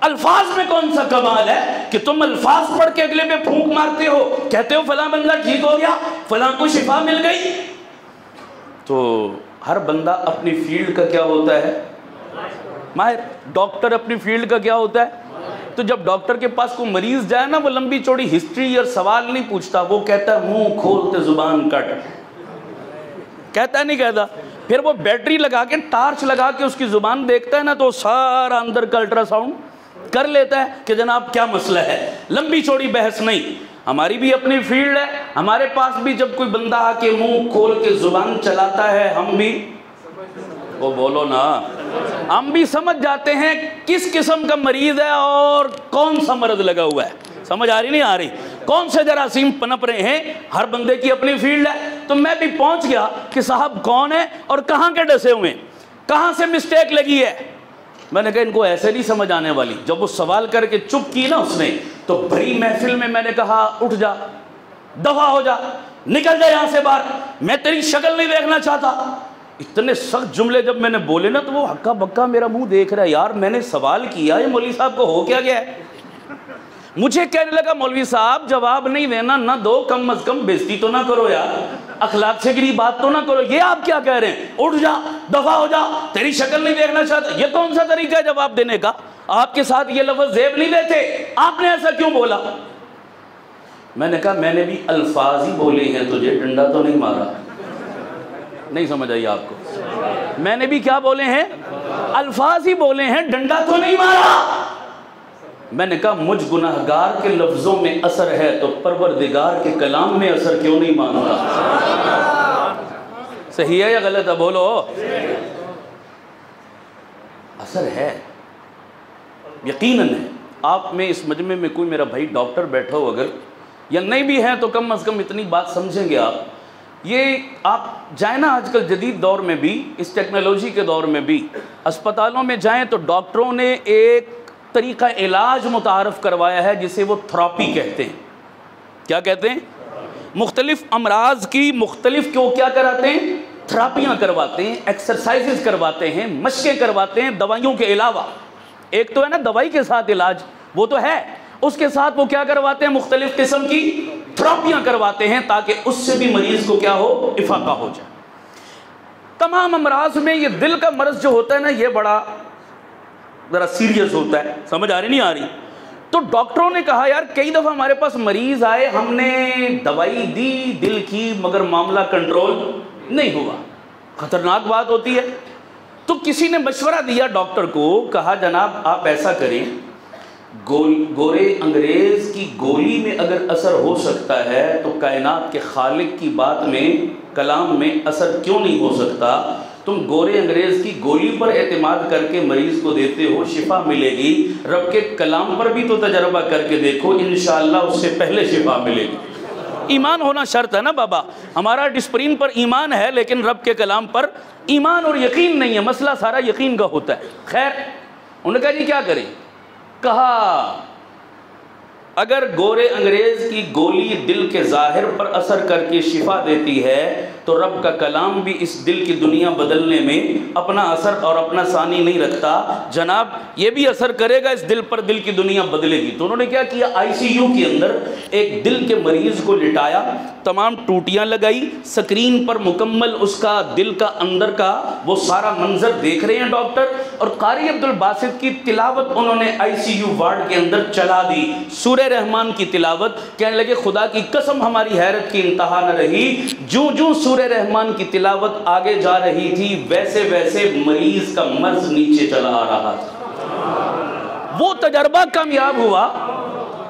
الفاظ میں کون سا کمال ہے کہ تم الفاظ پڑھ کے اگلے پہ پھونک مارتے ہو، کہتے ہو فلاں بندہ ٹھیک ہو گیا، فلاں کو شفا مل گئی۔ تو ہر بندہ اپنی فیلڈ کا کیا ہوتا ہے؟ ماہر۔ ڈاکٹر اپنی فیلڈ کا کیا ہوتا ہے؟ تو جب ڈاکٹر کے پاس کوئی مریض جائے نا، وہ لمبی چوڑی ہسٹری اور سوال نہیں پوچھتا، وہ کہتا ہے منہ کھولتے زبان کٹ، کہتا ہے نہیں کہتا؟ پھر وہ بیٹری لگا کے ٹارچ لگا کے اس کی زبان دیکھتا ہے نا، تو سارا اندر کا الٹرا ساؤنڈ کر لیتا ہے کہ جناب کیا مسئلہ ہے۔ لمبی چوڑی بحث نہیں، ہماری بھی اپنی فیلڈ ہے، ہمارے پاس بھی جب کوئی بندہ آ کے منہ کھول کے زبان چلاتا ہے، ہم بھی وہ بولو نا، ہم بھی سمجھ جاتے ہیں کس قسم کا مریض ہے اور کون سا مرض لگا ہوا ہے۔ سمجھ آ رہی نہیں آ رہی؟ کون سے جراثیم پنپ رہے ہیں، ہر بندے کی اپنی فیلڈ ہے۔ تو میں بھی پہنچ گیا کہ صاحب کون ہے اور کہاں کے ڈسے ہوئے ہیں، کہاں سے مسٹیک لگی ہے۔ میں نے کہا ان کو ایسے نہیں سمجھ آنے والی۔ جب وہ سوال کر کے چپ کی نا اس نے، تو بڑی محفل میں نے کہا اٹھ جا، دفع ہو جا، نکل جا یہاں سے باہر، میں تیری شکل نہیں دیکھنا چاہتا۔ اتنے سخت جملے جب میں نے بولے نا، تو وہ ہکا بکا میرا منہ دیکھ رہا ہے، یار میں نے سوال کیا، یہ مولوی صاحب کو ہو کیا گیا ہے؟ مجھے کہنے لگا مولوی صاحب جواب نہیں دینا نہ دو، کم از کم بےزتی تو نہ کرو یار، اخلاق سے گری بات تو نہ کرو، یہ آپ کیا کہہ رہے ہیں؟ اٹھ جا، دفع ہو جا، تیری شکل نہیں دیکھنا چاہتا۔ یہ کون سا طریقہ ہے جواب دینے کا؟ آپ کے ساتھ یہ لفظ زیب نہیں دیتے، آپ نے ایسا کیوں بولا؟ میں نے کہا میں نے بھی الفاظ ہی بولے ہیں، تجھے ڈنڈا تو نہیں مارا۔ نہیں سمجھ آئی آپ کو؟ میں نے بھی کیا بولے ہیں؟ الفاظ ہی بولے ہیں، ڈنڈا تو نہیں مارا۔ میں نے کہا مجھ گناہگار کے لفظوں میں اثر ہے تو پروردگار کے کلام میں اثر کیوں نہیں مانتا؟ صحیح ہے یا غلط ہے؟ بولو۔ اثر ہے، یقیناً ہے۔ آپ میں اس مجمع میں کوئی میرا بھائی ڈاکٹر بیٹھا ہو اگر، یا نہیں بھی ہیں تو کم از کم اتنی بات سمجھیں گے آپ۔ یہ آپ جائیں نا، آج کل جدید دور میں بھی، اس ٹیکنالوجی کے دور میں بھی، اسپتالوں میں جائیں تو ڈاکٹروں نے ایک طریقہ علاج متعارف کروایا ہے جسے وہ تھراپی کہتے ہیں۔ کیا کہتے ہیں؟ مختلف امراض کی مختلف کیوں کیا کراتے ہیں؟ تھراپیاں کرواتے ہیں، ایکسرسائزز کرواتے ہیں، مشقیں کرواتے ہیں دوائیوں کے علاوہ۔ ایک تو ہے نا دوائی کے ساتھ علاج، وہ تو ہے، اس کے ساتھ وہ کیا کرواتے ہیں؟ مختلف قسم کی تھراپیاں کرواتے ہیں تاکہ اس سے بھی مریض کو کیا ہو؟ افاقہ ہو جائے۔ تمام امراض میں یہ دل کا مرض جو ہوتا ہے نا، یہ بڑا ذرا سیریس ہوتا ہے۔ سمجھ آ رہی نہیں آ رہی؟ تو ڈاکٹروں نے کہا یار کئی دفعہ ہمارے پاس مریض آئے، ہم نے دوائی دی دل کی مگر معاملہ کنٹرول نہیں ہوا، خطرناک بات ہوتی ہے۔ تو کسی نے مشورہ دیا ڈاکٹر کو، کہا جناب آپ ایسا کریں، گورے انگریز کی گولی میں اگر اثر ہو سکتا ہے تو کائنات کے خالق کی بات میں، کلام میں اثر کیوں نہیں ہو سکتا؟ تم گورے انگریز کی گولی پر اعتماد کر کے مریض کو دیتے ہو، شفا ملے گی، رب کے کلام پر بھی تو تجربہ کر کے دیکھو، انشاءاللہ اس سے پہلے شفا ملے گی۔ ایمان ہونا شرط ہے نا بابا، ہمارا ڈسپرین پر ایمان ہے لیکن رب کے کلام پر ایمان اور یقین نہیں ہے، مسئلہ سارا یقین کا ہوتا ہے۔ خیر انہوں نے کہا جی کیا کریں؟ کہا اگر گورے انگریز کی گولی دل کے ظاہر پر اثر کر کے شفا دیتی ہے تو رب کا کلام بھی اس دل کی دنیا بدلنے میں اپنا اثر اور اپنا ثانی نہیں رکھتا جناب، یہ بھی اثر کرے گا اس دل پر، دل کی دنیا بدلے گی۔ تو انہوں نے کیا کیا، آئی سی یو کے اندر ایک دل کے مریض کو لٹایا، تمام ٹوٹیاں لگائی، سکرین پر مکمل اس کا دل کا اندر کا وہ سارا منظر دیکھ رہے ہیں ڈاکٹر، اور قاری عبد الباسط کی تلاوت انہوں نے آئی سی یو وارڈ کے اندر چلا دی، سورہ رحمان کی تلاوت۔ کہنے لگے خدا کی قسم ہماری حیرت کی انتہا نہ رہی، جوں جوں سورہ رحمان کی تلاوت آگے جا رہی تھی ویسے ویسے مریض کا مرض نیچے چلا آ رہا تھا۔ وہ تجربہ کامیاب ہوا۔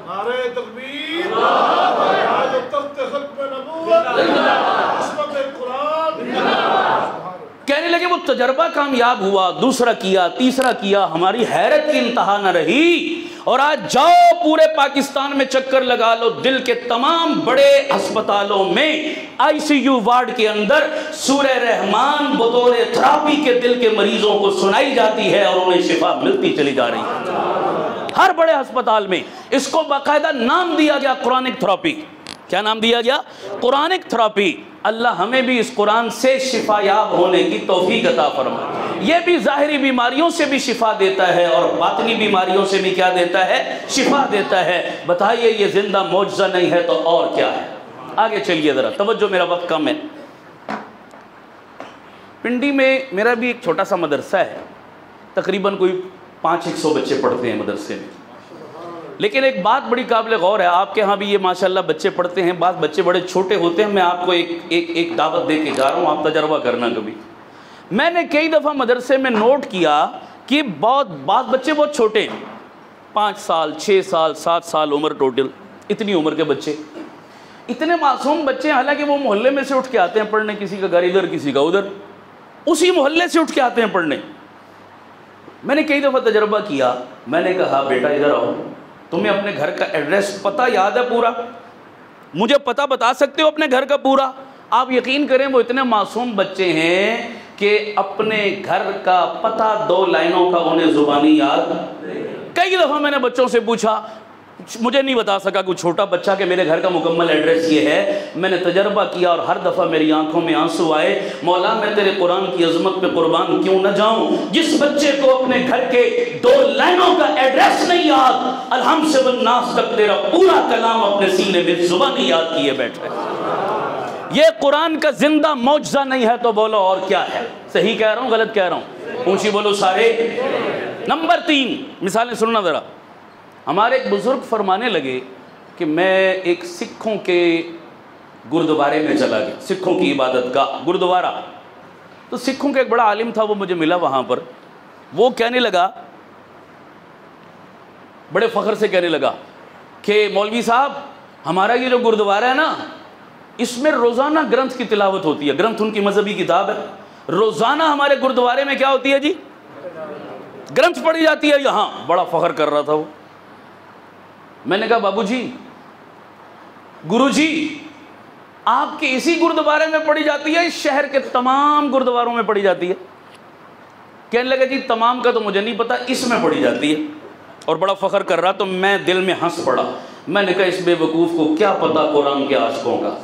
نعرہ تکبیر، آج تخت ختم نبوت، عصمت قرآن۔
کہنے لگے وہ تجربہ کامیاب ہوا، دوسرا کیا، تیسرا کیا، ہماری حیرت کی انتہا نہ رہی، اور آج جاؤ پورے پاکستان میں چکر لگا لو، دل کے تمام بڑے ہسپتالوں میں آئی سی یو وارڈ کے اندر سورہ رحمان بطور تھراپی کے دل کے مریضوں کو سنائی جاتی ہے اور انہیں شفا ملتی چلی جا رہی ہے۔ ہر بڑے ہسپتال میں اس کو باقاعدہ نام دیا گیا قرآنک تھراپی۔ کیا نام دیا گیا؟ Quranic therapy. اللہ ہمیں بھی اس قرآن سے شفا یاب ہونے کی توفیق عطا فرمائے۔ یہ بھی ظاہری بیماریوں سے بھی شفا دیتا ہے اور باطنی بیماریوں سے بھی کیا دیتا ہے؟ شفا دیتا ہے۔ بتائیے یہ زندہ معجزہ نہیں ہے تو اور کیا ہے؟ آگے چلیے ذرا، توجہ، میرا وقت کم ہے۔ پنڈی میں میرا بھی ایک چھوٹا سا مدرسہ ہے، تقریباً کوئی 500 بچے پڑھتے ہیں مدرسے میں، لیکن ایک بات بڑی قابل غور ہے، آپ کے ہاں بھی یہ ماشاءاللہ بچے پڑھتے ہیں، بعض بچے بڑے چھوٹے ہوتے ہیں، میں آپ کو ایک دعوت دے کے جا رہا ہوں، آپ تجربہ کرنا کبھی۔ میں نے کئی دفعہ مدرسے میں نوٹ کیا کہ بعض بچے بہت چھوٹے ہیں، 5 سال 6 سال 7 سال عمر، ٹوٹل اتنی عمر کے بچے، اتنے معصوم بچے، حالانکہ وہ محلے میں سے اٹھ کے آتے ہیں پڑھنے، کسی کا گھر ادھر کسی کا ادھر، اسی محلے سے اٹھ کے آتے ہیں پڑھنے۔ میں نے کئی دفعہ تجربہ کیا، میں نے کہا بیٹا ادھر آؤ، تمہیں اپنے گھر کا ایڈریس پتہ یاد ہے پورا؟ مجھے پتہ بتا سکتے ہو اپنے گھر کا پورا؟ آپ یقین کریں وہ اتنے معصوم بچے ہیں کہ اپنے گھر کا پتہ 2 لائنوں کا انہیں زبانی یاد۔ کئی دفعہ میں نے بچوں سے پوچھا، مجھے نہیں بتا سکا کوئی چھوٹا بچہ کہ میرے گھر کا مکمل ایڈریس یہ ہے۔ میں نے تجربہ کیا اور ہر دفعہ میری آنکھوں میں آنسو آئے، مولا میں تیرے قرآن کی عظمت پہ قربان کیوں نہ جاؤں، جس بچے کو اپنے گھر کے 2 لائنوں کا ایڈریس نہیں یاد، الحمد سے والناس تک تیرا پورا کلام اپنے سینے میں زبانی یاد کیے بیٹھے۔ یہ قرآن کا زندہ معجزہ نہیں ہے تو بولو اور کیا ہے؟ صحیح کہہ رہا ہوں غلط کہہ رہا ہوں؟ اونچی بولو سارے۔ نمبر 3 مثالیں سننا ذرا۔ ہمارے ایک بزرگ فرمانے لگے کہ میں ایک سکھوں کے گردوارے میں چلا گیا، سکھوں کی عبادت کا گردوارہ، تو سکھوں کا ایک بڑا عالم تھا، وہ مجھے ملا وہاں پر، وہ کہنے لگا، بڑے فخر سے کہنے لگا کہ مولوی صاحب ہمارا یہ جو گردوارہ ہے نا، اس میں روزانہ گرنتھ کی تلاوت ہوتی ہے، گرنتھ ان کی مذہبی کتاب ہے، روزانہ ہمارے گردوارے میں کیا ہوتی ہے جی؟ گرنتھ پڑھی جاتی ہے یہاں۔ بڑا فخر کر رہا تھا وہ۔ میں نے کہا بابو جی، گرو جی، آپ کے اسی گردوارے میں پڑھی جاتی ہے، اس شہر کے تمام گردواروں میں پڑھی جاتی ہے؟ کہنے لگا جی تمام کا تو مجھے نہیں پتا، اس میں پڑھی جاتی ہے، اور بڑا فخر کر رہا۔ تو میں دل میں ہنس پڑا، میں نے کہا اس بے وقوف کو کیا پتا قرآن کے عاشقوں کا۔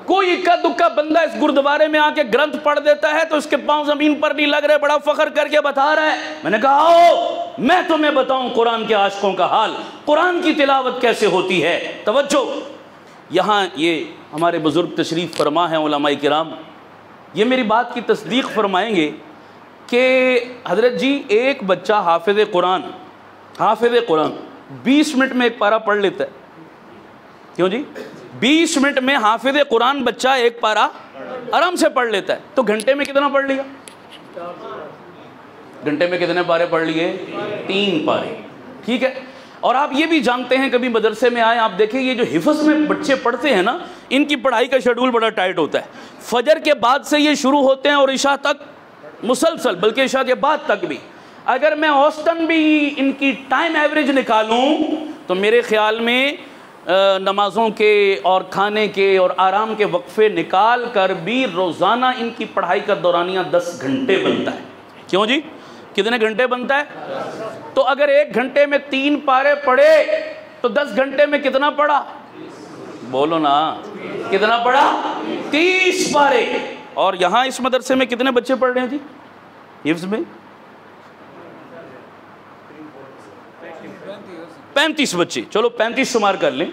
کوئی اکا دکا بندہ اس گردوارے میں آ کے گرنتھ پڑھ دیتا ہے تو اس کے پاؤں زمین پر نہیں لگ رہے، بڑا فخر کر کے بتا رہا ہے۔ میں نے کہا آؤ میں تمہیں بتاؤں قرآن کے عاشقوں کا حال، قرآن کی تلاوت کیسے ہوتی ہے۔ توجہ، یہاں یہ ہمارے بزرگ تشریف فرما ہیں علماء کرام، یہ میری بات کی تصدیق فرمائیں گے کہ حضرت جی ایک بچہ حافظ قرآن 20 منٹ میں ایک پارہ پڑھ لیتا ہے۔ کیوں جی؟ 20 منٹ میں حافظ قرآن بچہ ایک پارہ آرام سے پڑھ لیتا ہے، تو گھنٹے میں کتنا پڑھ لیا؟ گھنٹے میں کتنے پارے پڑھ لیے؟ 3 پارے، ٹھیک ہے۔ اور آپ یہ بھی جانتے ہیں، کبھی مدرسے میں آئے آپ دیکھیں، یہ جو حفظ میں بچے پڑھتے ہیں نا، ان کی پڑھائی کا شیڈول بڑا ٹائٹ ہوتا ہے۔ فجر کے بعد سے یہ شروع ہوتے ہیں اور عشاء تک مسلسل، بلکہ عشاء کے بعد تک بھی۔ اگر میں اوسطاً بھی ان کی ٹائم ایوریج نکالوں تو میرے خیال میں نمازوں کے اور کھانے کے اور آرام کے وقفے نکال کر بھی روزانہ ان کی پڑھائی کا دورانیہ 10 گھنٹے بنتا ہے۔ کیوں جی؟ کتنے گھنٹے بنتا ہے؟ تو اگر 1 گھنٹے میں 3 پارے پڑھے تو 10 گھنٹے میں کتنا پڑھا؟ بولو نا، کتنا پڑھا؟ 30 پارے. اور یہاں اس مدرسے میں کتنے بچے پڑھ رہے ہیں جی حفظ میں؟ 35 بچے. چلو 35 شمار کر لیں.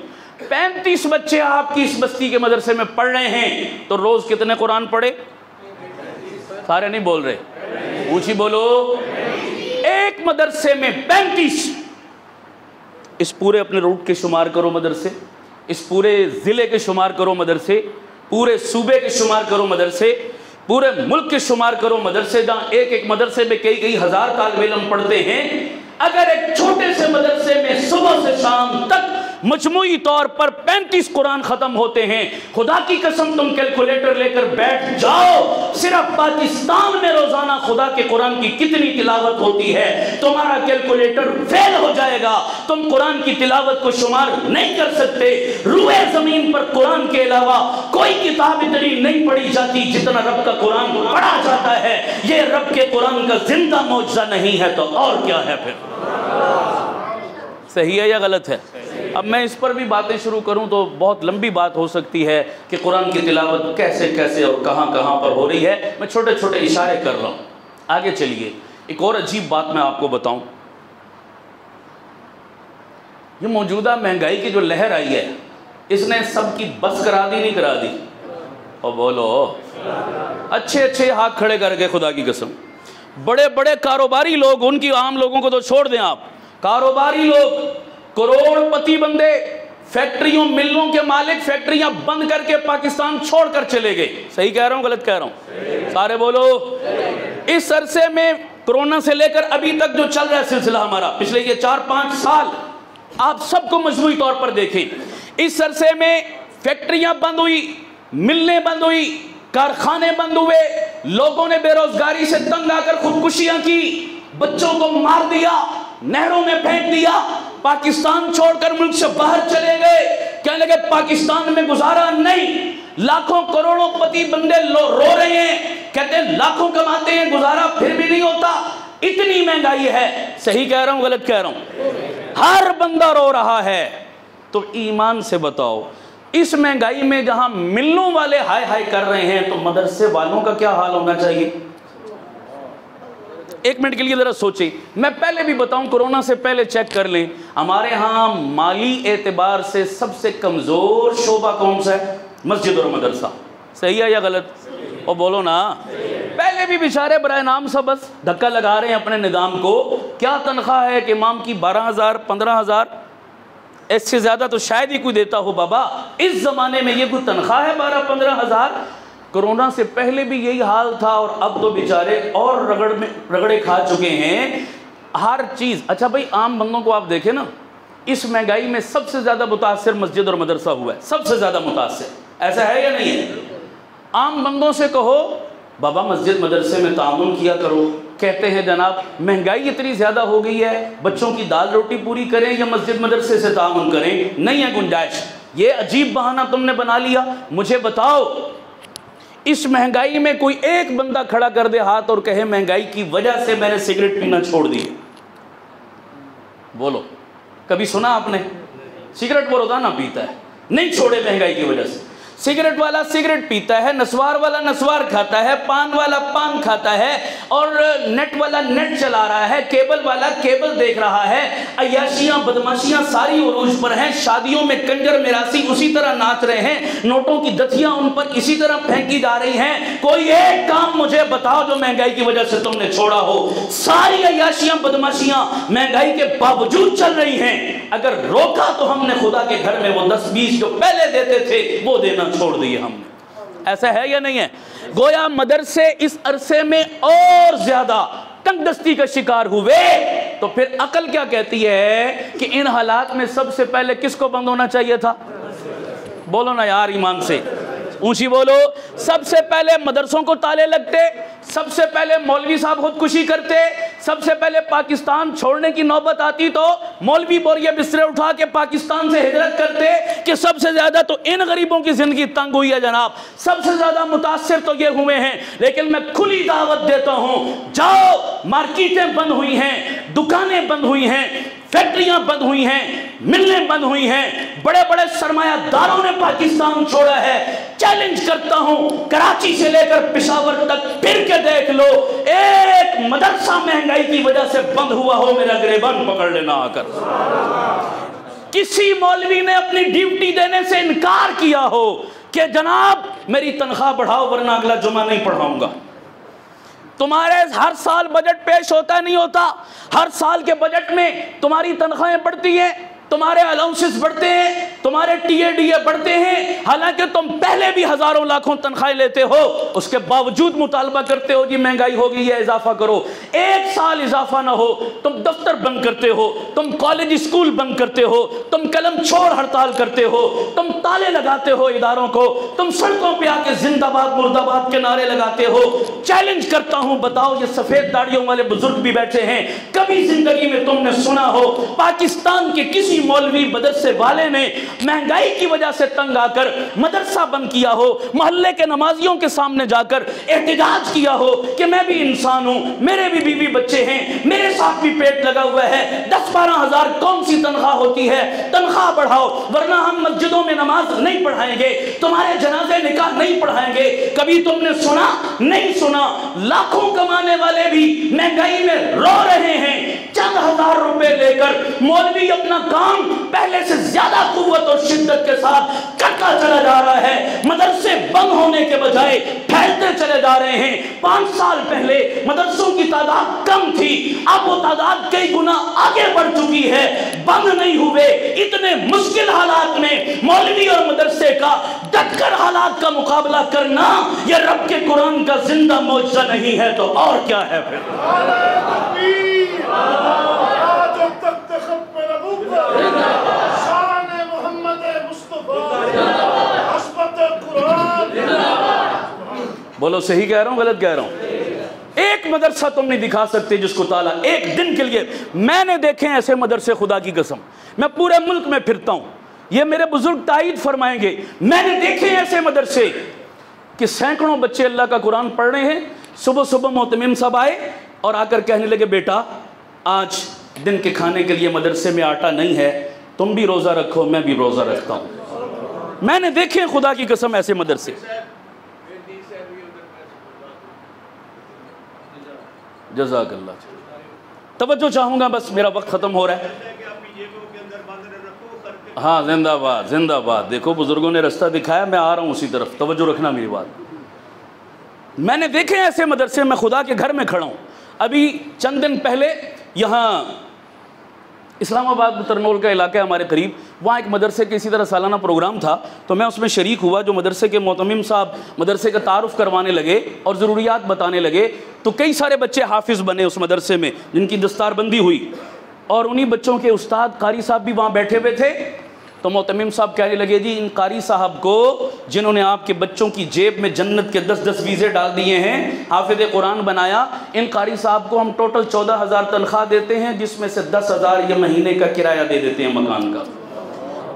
35 بچے آپ کی اس بستی کے مدرسے میں پڑھ رہے ہیں تو روز کتنے قرآن پڑھے؟ سارے نہیں بول رہے, اونچی بولو. ایک مدرسے میں 35. اس پورے اپنے روٹ کے شمار کرو مدرسے, اس پورے ضلع کے شمار کرو مدرسے, پورے صوبے کے شمار کرو مدرسے, پورے ملک کے شمار کرو مدرسے, جہاں ایک ایک مدرسے میں کئی ہزار طالب علم پڑھتے ہیں. اگر ایک چھوٹے سے مدرسے میں صبح سے شام تک مجموعی طور پر 35 قرآن ختم ہوتے ہیں, خدا کی قسم تم کیلکولیٹر لے کر بیٹھ جاؤ, صرف پاکستان میں روزانہ خدا کے قرآن کی کتنی تلاوت ہوتی ہے, تمہارا کیلکولیٹر فیل ہو جائے گا. تم قرآن کی تلاوت کو شمار نہیں کر سکتے. روئے زمین پر قرآن کے علاوہ کوئی کتاب اتنی نہیں پڑھی جاتی جتنا رب کا قرآن پڑھا جاتا ہے. یہ رب کے قرآن کا زندہ معجزہ نہیں ہے تو اور کیا ہے پھر؟ صحیح ہے یا غلط ہے؟ اب میں اس پر بھی باتیں شروع کروں تو بہت لمبی بات ہو سکتی ہے کہ قرآن کی تلاوت کیسے اور کہاں پر ہو رہی ہے. میں چھوٹے اشارے کر رہا ہوں. آگے چلیے. ایک اور عجیب بات میں آپ کو بتاؤں. یہ موجودہ مہنگائی کی جو لہر آئی ہے, اس نے سب کی بس کرا دی نہیں کرا دی؟ اور بولو اچھے ہاتھ کھڑے کر کے خدا کی قسم. بڑے کاروباری لوگ, ان کی عام لوگوں کو تو چھوڑ دیں آپ, کاروباری لوگ کروڑ پتی بندے, فیکٹریوں ملوں کے مالک فیکٹریاں بند کر کے پاکستان چھوڑ کر چلے گئے. صحیح کہہ رہا ہوں غلط کہہ رہا ہوں؟ سارے بولو. اس عرصے میں کرونا سے لے کر ابھی تک جو چل رہا ہے سلسلہ ہمارا, پچھلے یہ 4-5 سال آپ سب کو مجموعی طور پر دیکھیں, اس عرصے میں فیکٹریاں بند ہوئی, ملیں بند ہوئی, کارخانے بند ہوئے, لوگوں نے بے روزگاری سے تنگ آ کر خودکشیاں کی, بچوں کو مار دیا, نہروں میں پھینک دیا, پاکستان چھوڑ کر ملک سے باہر چلے گئے. کہنے لگے پاکستان میں گزارا نہیں. لاکھوں کروڑوں پتی بندے رو رہے ہیں, کہتے ہیں لاکھوں کماتے ہیں, گزارا پھر بھی نہیں ہوتا, اتنی مہنگائی ہے. صحیح کہہ رہا ہوں غلط کہہ رہا ہوں؟ ہر بندہ رو رہا ہے. تو ایمان سے بتاؤ, اس مہنگائی میں جہاں ملوں والے ہائے کر رہے ہیں تو مدرسے والوں کا کیا حال ہونا چاہیے؟ ایک منٹ کے لیے ذرا سوچیں. میں پہلے بھی بتاؤں, کرونا سے پہلے چیک کر لیں, ہمارے ہاں مالی اعتبار سے سب سے کمزور شعبہ کون سا ہے؟ مسجد اور مدرسہ. صحیح ہے یا غلط؟ اور بولو نا. پہلے بھی بیچارے برائے نام سا بس دھکا لگا رہے ہیں اپنے نظام کو. کیا تنخواہ ہے کہ امام کی 12,000 15,000, اس سے زیادہ تو شاید ہی کوئی دیتا ہو بابا. اس زمانے میں یہ کوئی تنخواہ ہے 12-15,000؟ کرونا سے پہلے بھی یہی حال تھا, اور اب تو بیچارے اور رگڑے کھا چکے ہیں ہر چیز. اچھا بھائی, عام بندوں کو آپ دیکھیں نا, اس مہنگائی میں سب سے زیادہ متاثر مسجد اور مدرسہ ہوا ہے, سب سے زیادہ متاثر. ایسا ہے یا نہیں ہے؟ عام بندوں سے کہو بابا مسجد مدرسے میں تعاون کیا کرو, کہتے ہیں جناب مہنگائی اتنی زیادہ ہو گئی ہے, بچوں کی دال روٹی پوری کریں یا مسجد مدرسے سے تعاون کریں, نہیں ہے گنجائش. یہ عجیب بہانہ تم نے بنا لیا. مجھے بتاؤ, اس مہنگائی میں کوئی ایک بندہ کھڑا کر دے ہاتھ اور کہے مہنگائی کی وجہ سے میں نے سگریٹ پینا چھوڑ دی. بولو, کبھی سنا آپ نے؟ سگریٹ وہ روزانہ پیتا ہے, نہیں چھوڑے مہنگائی کی وجہ سے. سگریٹ والا سگریٹ پیتا ہے, نسوار والا نسوار کھاتا ہے, پان والا پان کھاتا ہے, اور نیٹ والا نیٹ چلا رہا ہے, کیبل والا کیبل دیکھ رہا ہے. عیاشیاں بدماشیاں ساری عروج پر ہیں. شادیوں میں کنجر میراثی اسی طرح ناچ رہے ہیں, نوٹوں کی دتیاں ان پر اسی طرح پھینکی جا رہی ہیں. کوئی ایک کام مجھے بتاؤ جو مہنگائی کی وجہ سے تم نے چھوڑا ہو. ساری عیاشیاں بدماشیاں مہنگائی کے باوجود چل رہی ہیں. اگر روکا تو ہم نے خدا کے گھر میں وہ 10-20 جو پہلے دیتے تھے وہ دینا چھوڑ دیے ہم نے. ایسا ہے یا نہیں ہے؟ گویا مدرسے اس عرصے میں اور زیادہ تنگ دستی کا شکار ہوئے. تو پھر عقل کیا کہتی ہے کہ ان حالات میں سب سے پہلے کس کو بند ہونا چاہیے تھا؟ بولو نا یار ایمان سے, اونچی بولو. سب سے پہلے مدرسوں کو تالے لگتے, سب سے پہلے مولوی صاحب خودکشی کرتے, سب سے پہلے پاکستان چھوڑنے کی نوبت آتی تو مولوی بوریے بسترے اٹھا کے پاکستان سے ہجرت کرتے کہ سب سے زیادہ تو ان غریبوں کی زندگی تنگ ہوئی ہے جناب, سب سے زیادہ متاثر تو یہ ہوئے ہیں. لیکن میں کھلی دعوت دیتا ہوں, جاؤ, مارکیٹیں بند ہوئی ہیں, دکانیں بند ہوئی ہیں, فیکٹریاں بند ہوئی ہیں, ملنے بند ہوئی ہیں، بڑے بڑے سرمایہ داروں نے پاکستان چھوڑا ہے۔ چیلنج کرتا ہوں کراچی سے لے کر پشاور تک پھر کے دیکھ لو، ایک مدرسہ مہنگائی کی وجہ سے بند ہوا ہو، میرا گریبان پکڑ لینا آ کر۔ کسی مولوی نے اپنی ڈیوٹی دینے سے انکار کیا ہو کہ جناب میری تنخواہ بڑھاؤ ورنہ اگلا جمعہ نہیں پڑھاؤں گا۔ تمہارے ہر سال بجٹ پیش ہوتا نہیں ہوتا، ہر سال کے بجٹ میں تمہاری تنخواہیں بڑھتی ہیں، تمہارے الاؤنسز بڑھتے ہیں، تمہارے ٹی اے ڈی اے بڑھتے ہیں، حالانکہ تم پہلے بھی ہزاروں لاکھوں تنخواہیں لیتے ہو، اس کے باوجود مطالبہ کرتے ہو جی مہنگائی ہوگی ہے اضافہ کرو۔ ایک سال اضافہ نہ ہو تم دفتر بند کرتے ہو، تم کالج اسکول بند کرتے ہو، تم قلم چھوڑ ہڑتال کرتے ہو، تم تالے لگاتے ہو اداروں کو، تم سڑکوں پہ آ کے زندہ باد مرد آباد کے نعرے لگاتے ہو۔ چیلنج کرتا ہوں بتاؤ، یہ سفید داڑھیوں والے بزرگ بھی بیٹھے ہیں، کبھی زندگی میں تم نے سنا ہو پاکستان کے کسی مولوی مدرسے والے نے مہنگائی کی وجہ سے تنگ آ کر مدرسہ بند کیا ہو، محلے کے نمازیوں کے سامنے جا کر احتجاج کیا ہو کہ میں بھی انسان ہوں، میرے بھی بیوی بچے ہیں، میرے ساتھ بھی پیٹ لگا ہوا ہے، 10-12 ہزار کون سی تنخواہ ہوتی ہے، تنخواہ بڑھاؤ ورنہ ہم مسجدوں میں نماز نہیں پڑھائیں گے، تمہارے جنازے نکاح نہیں پڑھائیں گے؟ کبھی تم نے سنا؟ نہیں سنا۔ لاکھوں کمانے والے بھی مہنگائی میں رو رہے ہیں، چند ہزار روپے لے کر مولوی اپنا کام پہلے سے زیادہ قوت اور شدت کے ساتھ کرتا چلا جا رہا ہے، مدرسے بند ہونے کے بجائے پھیلتے چلے جا رہے ہیں۔ 5 سال پہلے مدرسوں کی تعداد کم تھی، اب وہ تعداد کئی گنا آگے بڑھ چکی ہے، بند نہیں ہوئے۔ اتنے مشکل حالات میں مولوی اور مدرسے کا ڈٹ کر حالات کا مقابلہ کرنا یہ رب کے قرآن کا زندہ معجزہ نہیں ہے تو اور کیا ہے پھر؟ بولو صحیح کہہ رہا ہوں غلط کہہ رہا ہوں؟ ایک مدرسہ تم نہیں دکھا سکتے جس کو تالا ایک دن کے لیے۔ میں نے دیکھے ایسے مدرسے، خدا کی قسم، میں پورے ملک میں پھرتا ہوں، یہ میرے بزرگ تائید فرمائیں گے، میں نے دیکھے ایسے مدرسے کہ سینکڑوں بچے اللہ کا قرآن پڑھ رہے ہیں، صبح صبح معتمم صاحب آئے اور آ کر کہنے لگے بیٹا آج دن کے کھانے کے لیے مدرسے میں آٹا نہیں ہے، تم بھی روزہ رکھو میں بھی روزہ رکھتا ہوں۔ میں نے دیکھے خدا کی قسم ایسے مدرسے۔ جزاک اللہ، توجہ چاہوں گا، بس میرا وقت ختم ہو رہا ہے۔ ہاں زندہ باد زندہ باد، دیکھو بزرگوں نے رستہ دکھایا، میں آ رہا ہوں اسی طرف، توجہ رکھنا میری بات۔ میں نے دیکھے ایسے مدرسے، میں خدا کے گھر میں کھڑا ہوں، ابھی چند دن پہلے یہاں اسلام آباد ترنول کا علاقہ ہے ہمارے قریب، وہاں ایک مدرسے کے اسی طرح سالانہ پروگرام تھا، تو میں اس میں شریک ہوا۔ جو مدرسے کے معتمم صاحب مدرسے کا تعارف کروانے لگے اور ضروریات بتانے لگے، تو کئی سارے بچے حافظ بنے اس مدرسے میں جن کی دستار بندی ہوئی، اور انہی بچوں کے استاد قاری صاحب بھی وہاں بیٹھے ہوئے تھے۔ تو معتمم صاحب کہنے لگے جی ان قاری صاحب کو جنہوں نے آپ کے بچوں کی جیب میں جنت کے 10 ویزے ڈال دیے ہیں، حافظ قرآن بنایا، ان قاری صاحب کو ہم ٹوٹل 14,000 تنخواہ دیتے ہیں، جس میں سے 10,000 یہ مہینے کا کرایہ دے دیتے ہیں مکان کا۔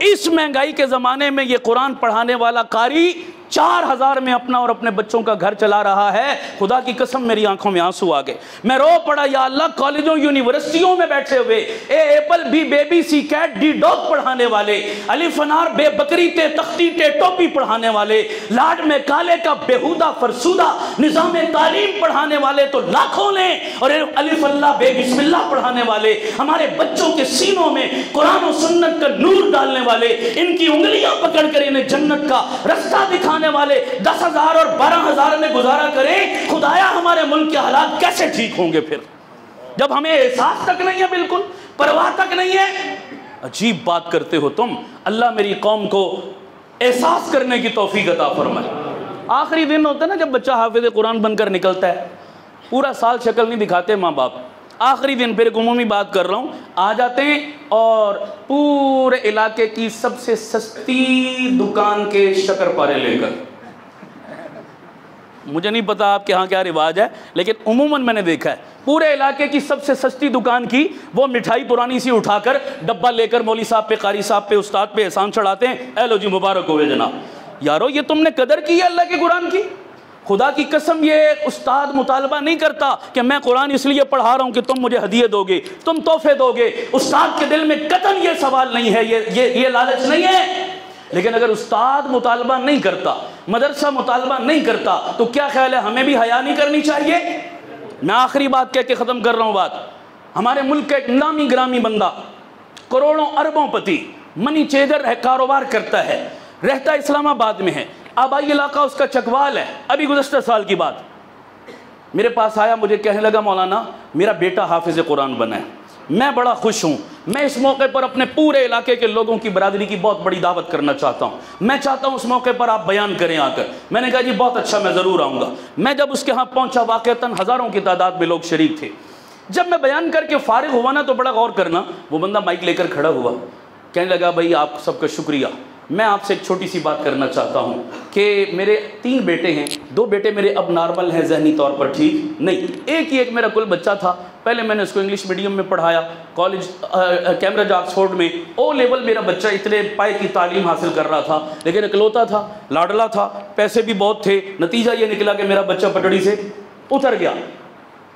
اس مہنگائی کے زمانے میں یہ قرآن پڑھانے والا قاری 4,000 میں اپنا اور اپنے بچوں کا گھر چلا رہا ہے۔ خدا کی قسم میری آنکھوں میں آنسو آ گئے، میں رو پڑا، یا اللہ کالجوں یونیورسٹیوں میں بیٹھے ہوئے اے ایپل بی بیبی سی کیٹ ڈی ڈاگ پڑھانے والے، الف انار بے بکری تے تختی تے ٹوپی پڑھانے والے، لاڈ میں کالے کا بےہودہ فرسودہ نظام تعلیم پڑھانے والے تو لاکھوں نے، اور الف اللہ بے بسم اللہ پڑھانے والے، ہمارے بچوں کے سینوں میں قرآن و سنت کا نور ڈالنے والے، ان کی انگلیاں پکڑ کر انہیں جنت کا رستہ دکھانے والے 10,000 اور 12,000 میں گزارا کریں، خدایا ہمارے ملک کے حالات کیسے ٹھیک ہوں گے پھر، جب ہمیں احساس تک نہیں ہے، بالکل پرواہ تک نہیں ہے۔ عجیب بات کرتے ہو تم، اللہ میری قوم کو احساس کرنے کی توفیق عطا فرمائے۔ آخری دن ہوتا ہے نا جب بچہ حافظ قرآن بن کر نکلتا ہے، پورا سال شکل نہیں دکھاتے ماں باپ، آخری دن پھر ایک عمومی بات کر رہا ہوں، آ جاتے ہیں اور پورے علاقے کی سب سے سستی دکان کے شکر پارے لے کر، مجھے نہیں پتا آپ کے ہاں کیا رواج ہے، لیکن عموماً میں نے دیکھا ہے پورے علاقے کی سب سے سستی دکان کی وہ مٹھائی پرانی سی اٹھا کر ڈبہ لے کر مولوی صاحب پہ، قاری صاحب پہ، استاد پہ احسان چڑھاتے ہیں، اے لو جی مبارک ہوئے جناب۔ یارو یہ تم نے قدر کی ہے اللہ کے قرآن کی؟ خدا کی قسم یہ استاد مطالبہ نہیں کرتا کہ میں قرآن اس لیے پڑھا رہا ہوں کہ تم مجھے ہدیے دو گے، تم تحفے دو گے۔ استاد کے دل میں قطعاً یہ سوال نہیں ہے، یہ لالچ نہیں ہے۔ لیکن اگر استاد مطالبہ نہیں کرتا، مدرسہ مطالبہ نہیں کرتا، تو کیا خیال ہے ہمیں بھی حیا نہیں کرنی چاہیے؟ میں آخری بات کہہ کے ختم کر رہا ہوں بات۔ ہمارے ملک کا ایک نامی گرامی بندہ، کروڑوں اربوں پتی، منی چیجر ہے، کاروبار کرتا ہے، رہتا اسلام آباد میں ہے، آبائی علاقہ اس کا چکوال ہے۔ ابھی گزشتہ سال کی بات، میرے پاس آیا، مجھے کہنے لگا مولانا میرا بیٹا حافظ قرآن بنا ہے، میں بڑا خوش ہوں، میں اس موقع پر اپنے پورے علاقے کے لوگوں کی برادری کی بہت بڑی دعوت کرنا چاہتا ہوں، میں چاہتا ہوں اس موقع پر آپ بیان کریں آ کر۔ میں نے کہا جی بہت اچھا، میں ضرور آؤں گا۔ میں جب اس کے ہاں پہنچا، واقعتاً ہزاروں کی تعداد میں لوگ شریک تھے۔ جب میں بیان کر کے فارغ ہوا نا، تو بڑا غور کرنا، وہ بندہ مائک لے کر کھڑا ہوا، کہنے لگا بھائی آپ سب کا شکریہ، میں آپ سے ایک چھوٹی سی بات کرنا چاہتا ہوں کہ میرے 3 بیٹے ہیں، 2 بیٹے میرے اب نارمل ہیں، ذہنی طور پر ٹھیک نہیں، ایک میرا کل بچہ تھا، پہلے میں نے اس کو انگلش میڈیم میں پڑھایا، کالج کیمبرج آکسفورڈ میں او لیول میرا بچہ اتنے پائے کی تعلیم حاصل کر رہا تھا، لیکن اکلوتا تھا، لاڈلا تھا، پیسے بھی بہت تھے، نتیجہ یہ نکلا کہ میرا بچہ پٹڑی سے اتر گیا،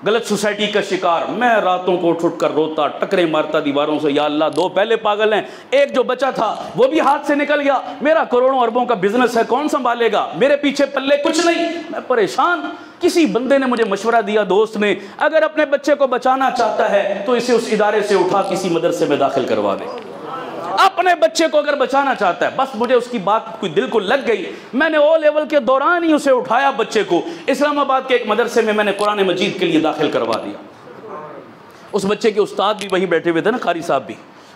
غلط سوسائٹی کا شکار۔ میں راتوں کو اٹھ کر روتا، ٹکرے مارتا دیواروں سے، یا اللہ 2 پہلے پاگل ہیں، ایک جو بچہ تھا وہ بھی ہاتھ سے نکل گیا، میرا کروڑوں اربوں کا بزنس ہے، کون سنبھالے گا، میرے پیچھے پلے کچھ نہیں، میں پریشان۔ کسی بندے نے مجھے مشورہ دیا، دوست نے، اگر اپنے بچے کو بچانا چاہتا ہے تو اسے اس ادارے سے اٹھا کسی مدرسے میں داخل کروا دے۔ اپنے بچے کو اگر بچانا چاہتا ہے، بس مجھے اس کی بات کوئی دل کو لگ گئی، میں نے او لیول کے دوران ہی اسے اٹھایا، بچے کو اسلام آباد کے ایک مدرسے میں میں نے قرآن مجید کے لیے داخل کروا دیا۔ اس بچے کے استاد بھی وہیں بیٹھے ہوئے تھے نا، قاری صاحب بھی،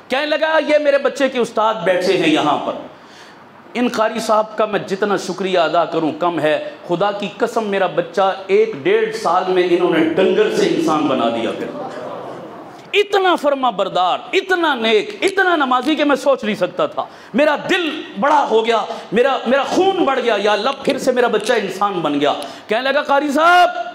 کہنے لگا یہ میرے بچے کے استاد بیٹھے ہیں یہاں پر، ان قاری صاحب کا میں جتنا شکریہ ادا کروں کم ہے، خدا کی قسم میرا بچہ 1-1.5 سال میں انہوں نے ڈنگر سے انسان بنا دیا۔ پھر اتنا فرما بردار، اتنا نیک، اتنا نمازی کہ میں سوچ نہیں سکتا تھا، میرا دل بڑا ہو گیا، میرا خون بڑھ گیا، یا اللہ پھر سے میرا بچہ انسان بن گیا۔ کہنے لگا قاری صاحب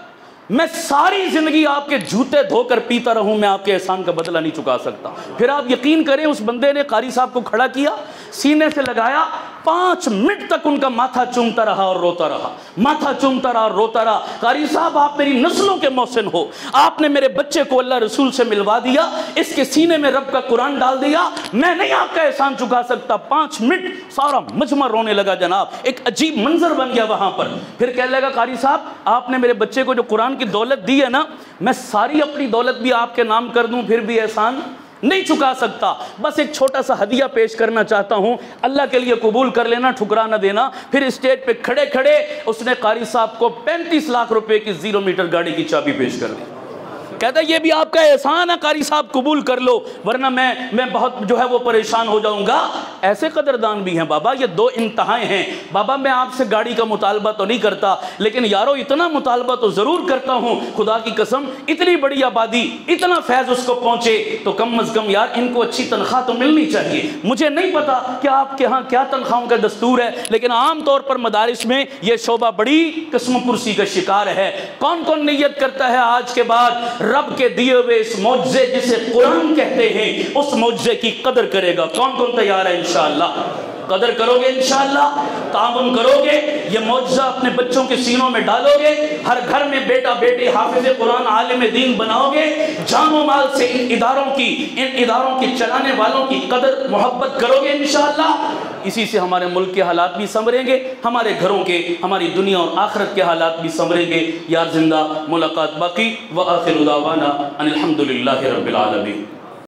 میں ساری زندگی آپ کے جوتے دھو کر پیتا رہوں، میں آپ کے احسان کا بدلہ نہیں چکا سکتا۔ پھر آپ یقین کریں، اس بندے نے قاری صاحب کو کھڑا کیا، سینے سے لگایا، 5 منٹ تک ان کا ماتھا چومتا رہا اور روتا رہا، ماتھا چومتا رہا اور روتا رہا۔ قاری صاحب آپ میری نسلوں کے محسن ہو، آپ نے میرے بچے کو اللہ رسول سے ملوا دیا، اس کے سینے میں رب کا قرآن ڈال دیا، میں نہیں آپ کا احسان چکا سکتا۔ 5 منٹ سارا مجمع رونے لگا جناب، ایک عجیب منظر بن گیا وہاں پر۔ پھر کہنے لگا قاری صاحب آپ نے میرے بچے کو جو قرآن کی دولت دی ہے نا، میں ساری اپنی دولت بھی آپ کے نام کر دوں پھر بھی احسان نہیں چکا سکتا، بس ایک چھوٹا سا ہدیہ پیش کرنا چاہتا ہوں، اللہ کے لیے قبول کر لینا، ٹھکرا نہ دینا۔ پھر اسٹیج پہ کھڑے کھڑے اس نے قاری صاحب کو 35 لاکھ روپے کی 0 میٹر گاڑی کی چابی پیش کر دی، کہتا ہے یہ بھی آپ کا احسان ہے قاری صاحب، قبول کر لو ورنہ میں بہت جو ہے وہ پریشان ہو جاؤں گا۔ ایسے قدردان بھی ہیں بابا، یہ 2 انتہائیں ہیں بابا۔ میں آپ سے گاڑی کا مطالبہ تو نہیں کرتا، لیکن یارو اتنا مطالبہ تو ضرور کرتا ہوں، خدا کی قسم اتنی بڑی آبادی، اتنا فیض اس کو پہنچے تو کم از کم یار ان کو اچھی تنخواہ تو ملنی چاہیے۔ مجھے نہیں پتا کہ آپ کے ہاں کیا تنخواہوں کا دستور ہے، لیکن عام طور پر مدارس میں یہ شعبہ بڑی قسم پرسی کا شکار ہے۔ کون کون نیت کرتا ہے آج کے بعد رب کے دیے ہوئے اس معجزے جسے قرآن کہتے ہیں، اس معجزے کی قدر کرے گا؟ کون کون تیار ہے؟ انشاءاللہ قدر کرو گے، انشاءاللہ تعاون کرو گے، یہ معجزہ اپنے بچوں کے سینوں میں ڈالو گے، ہر گھر میں بیٹا بیٹی حافظ قرآن عالم دین بناؤ گے، جان و مال سے ان اداروں کی چلانے والوں کی قدر محبت کرو گے انشاءاللہ۔ اسی سے ہمارے ملک کے حالات بھی سنوریں گے، ہمارے گھروں کے، ہماری دنیا اور آخرت کے حالات بھی سنوریں گے۔ یار زندہ ملاقات باقی، وآخر دعوانا ان الحمدللہ رب العالمین۔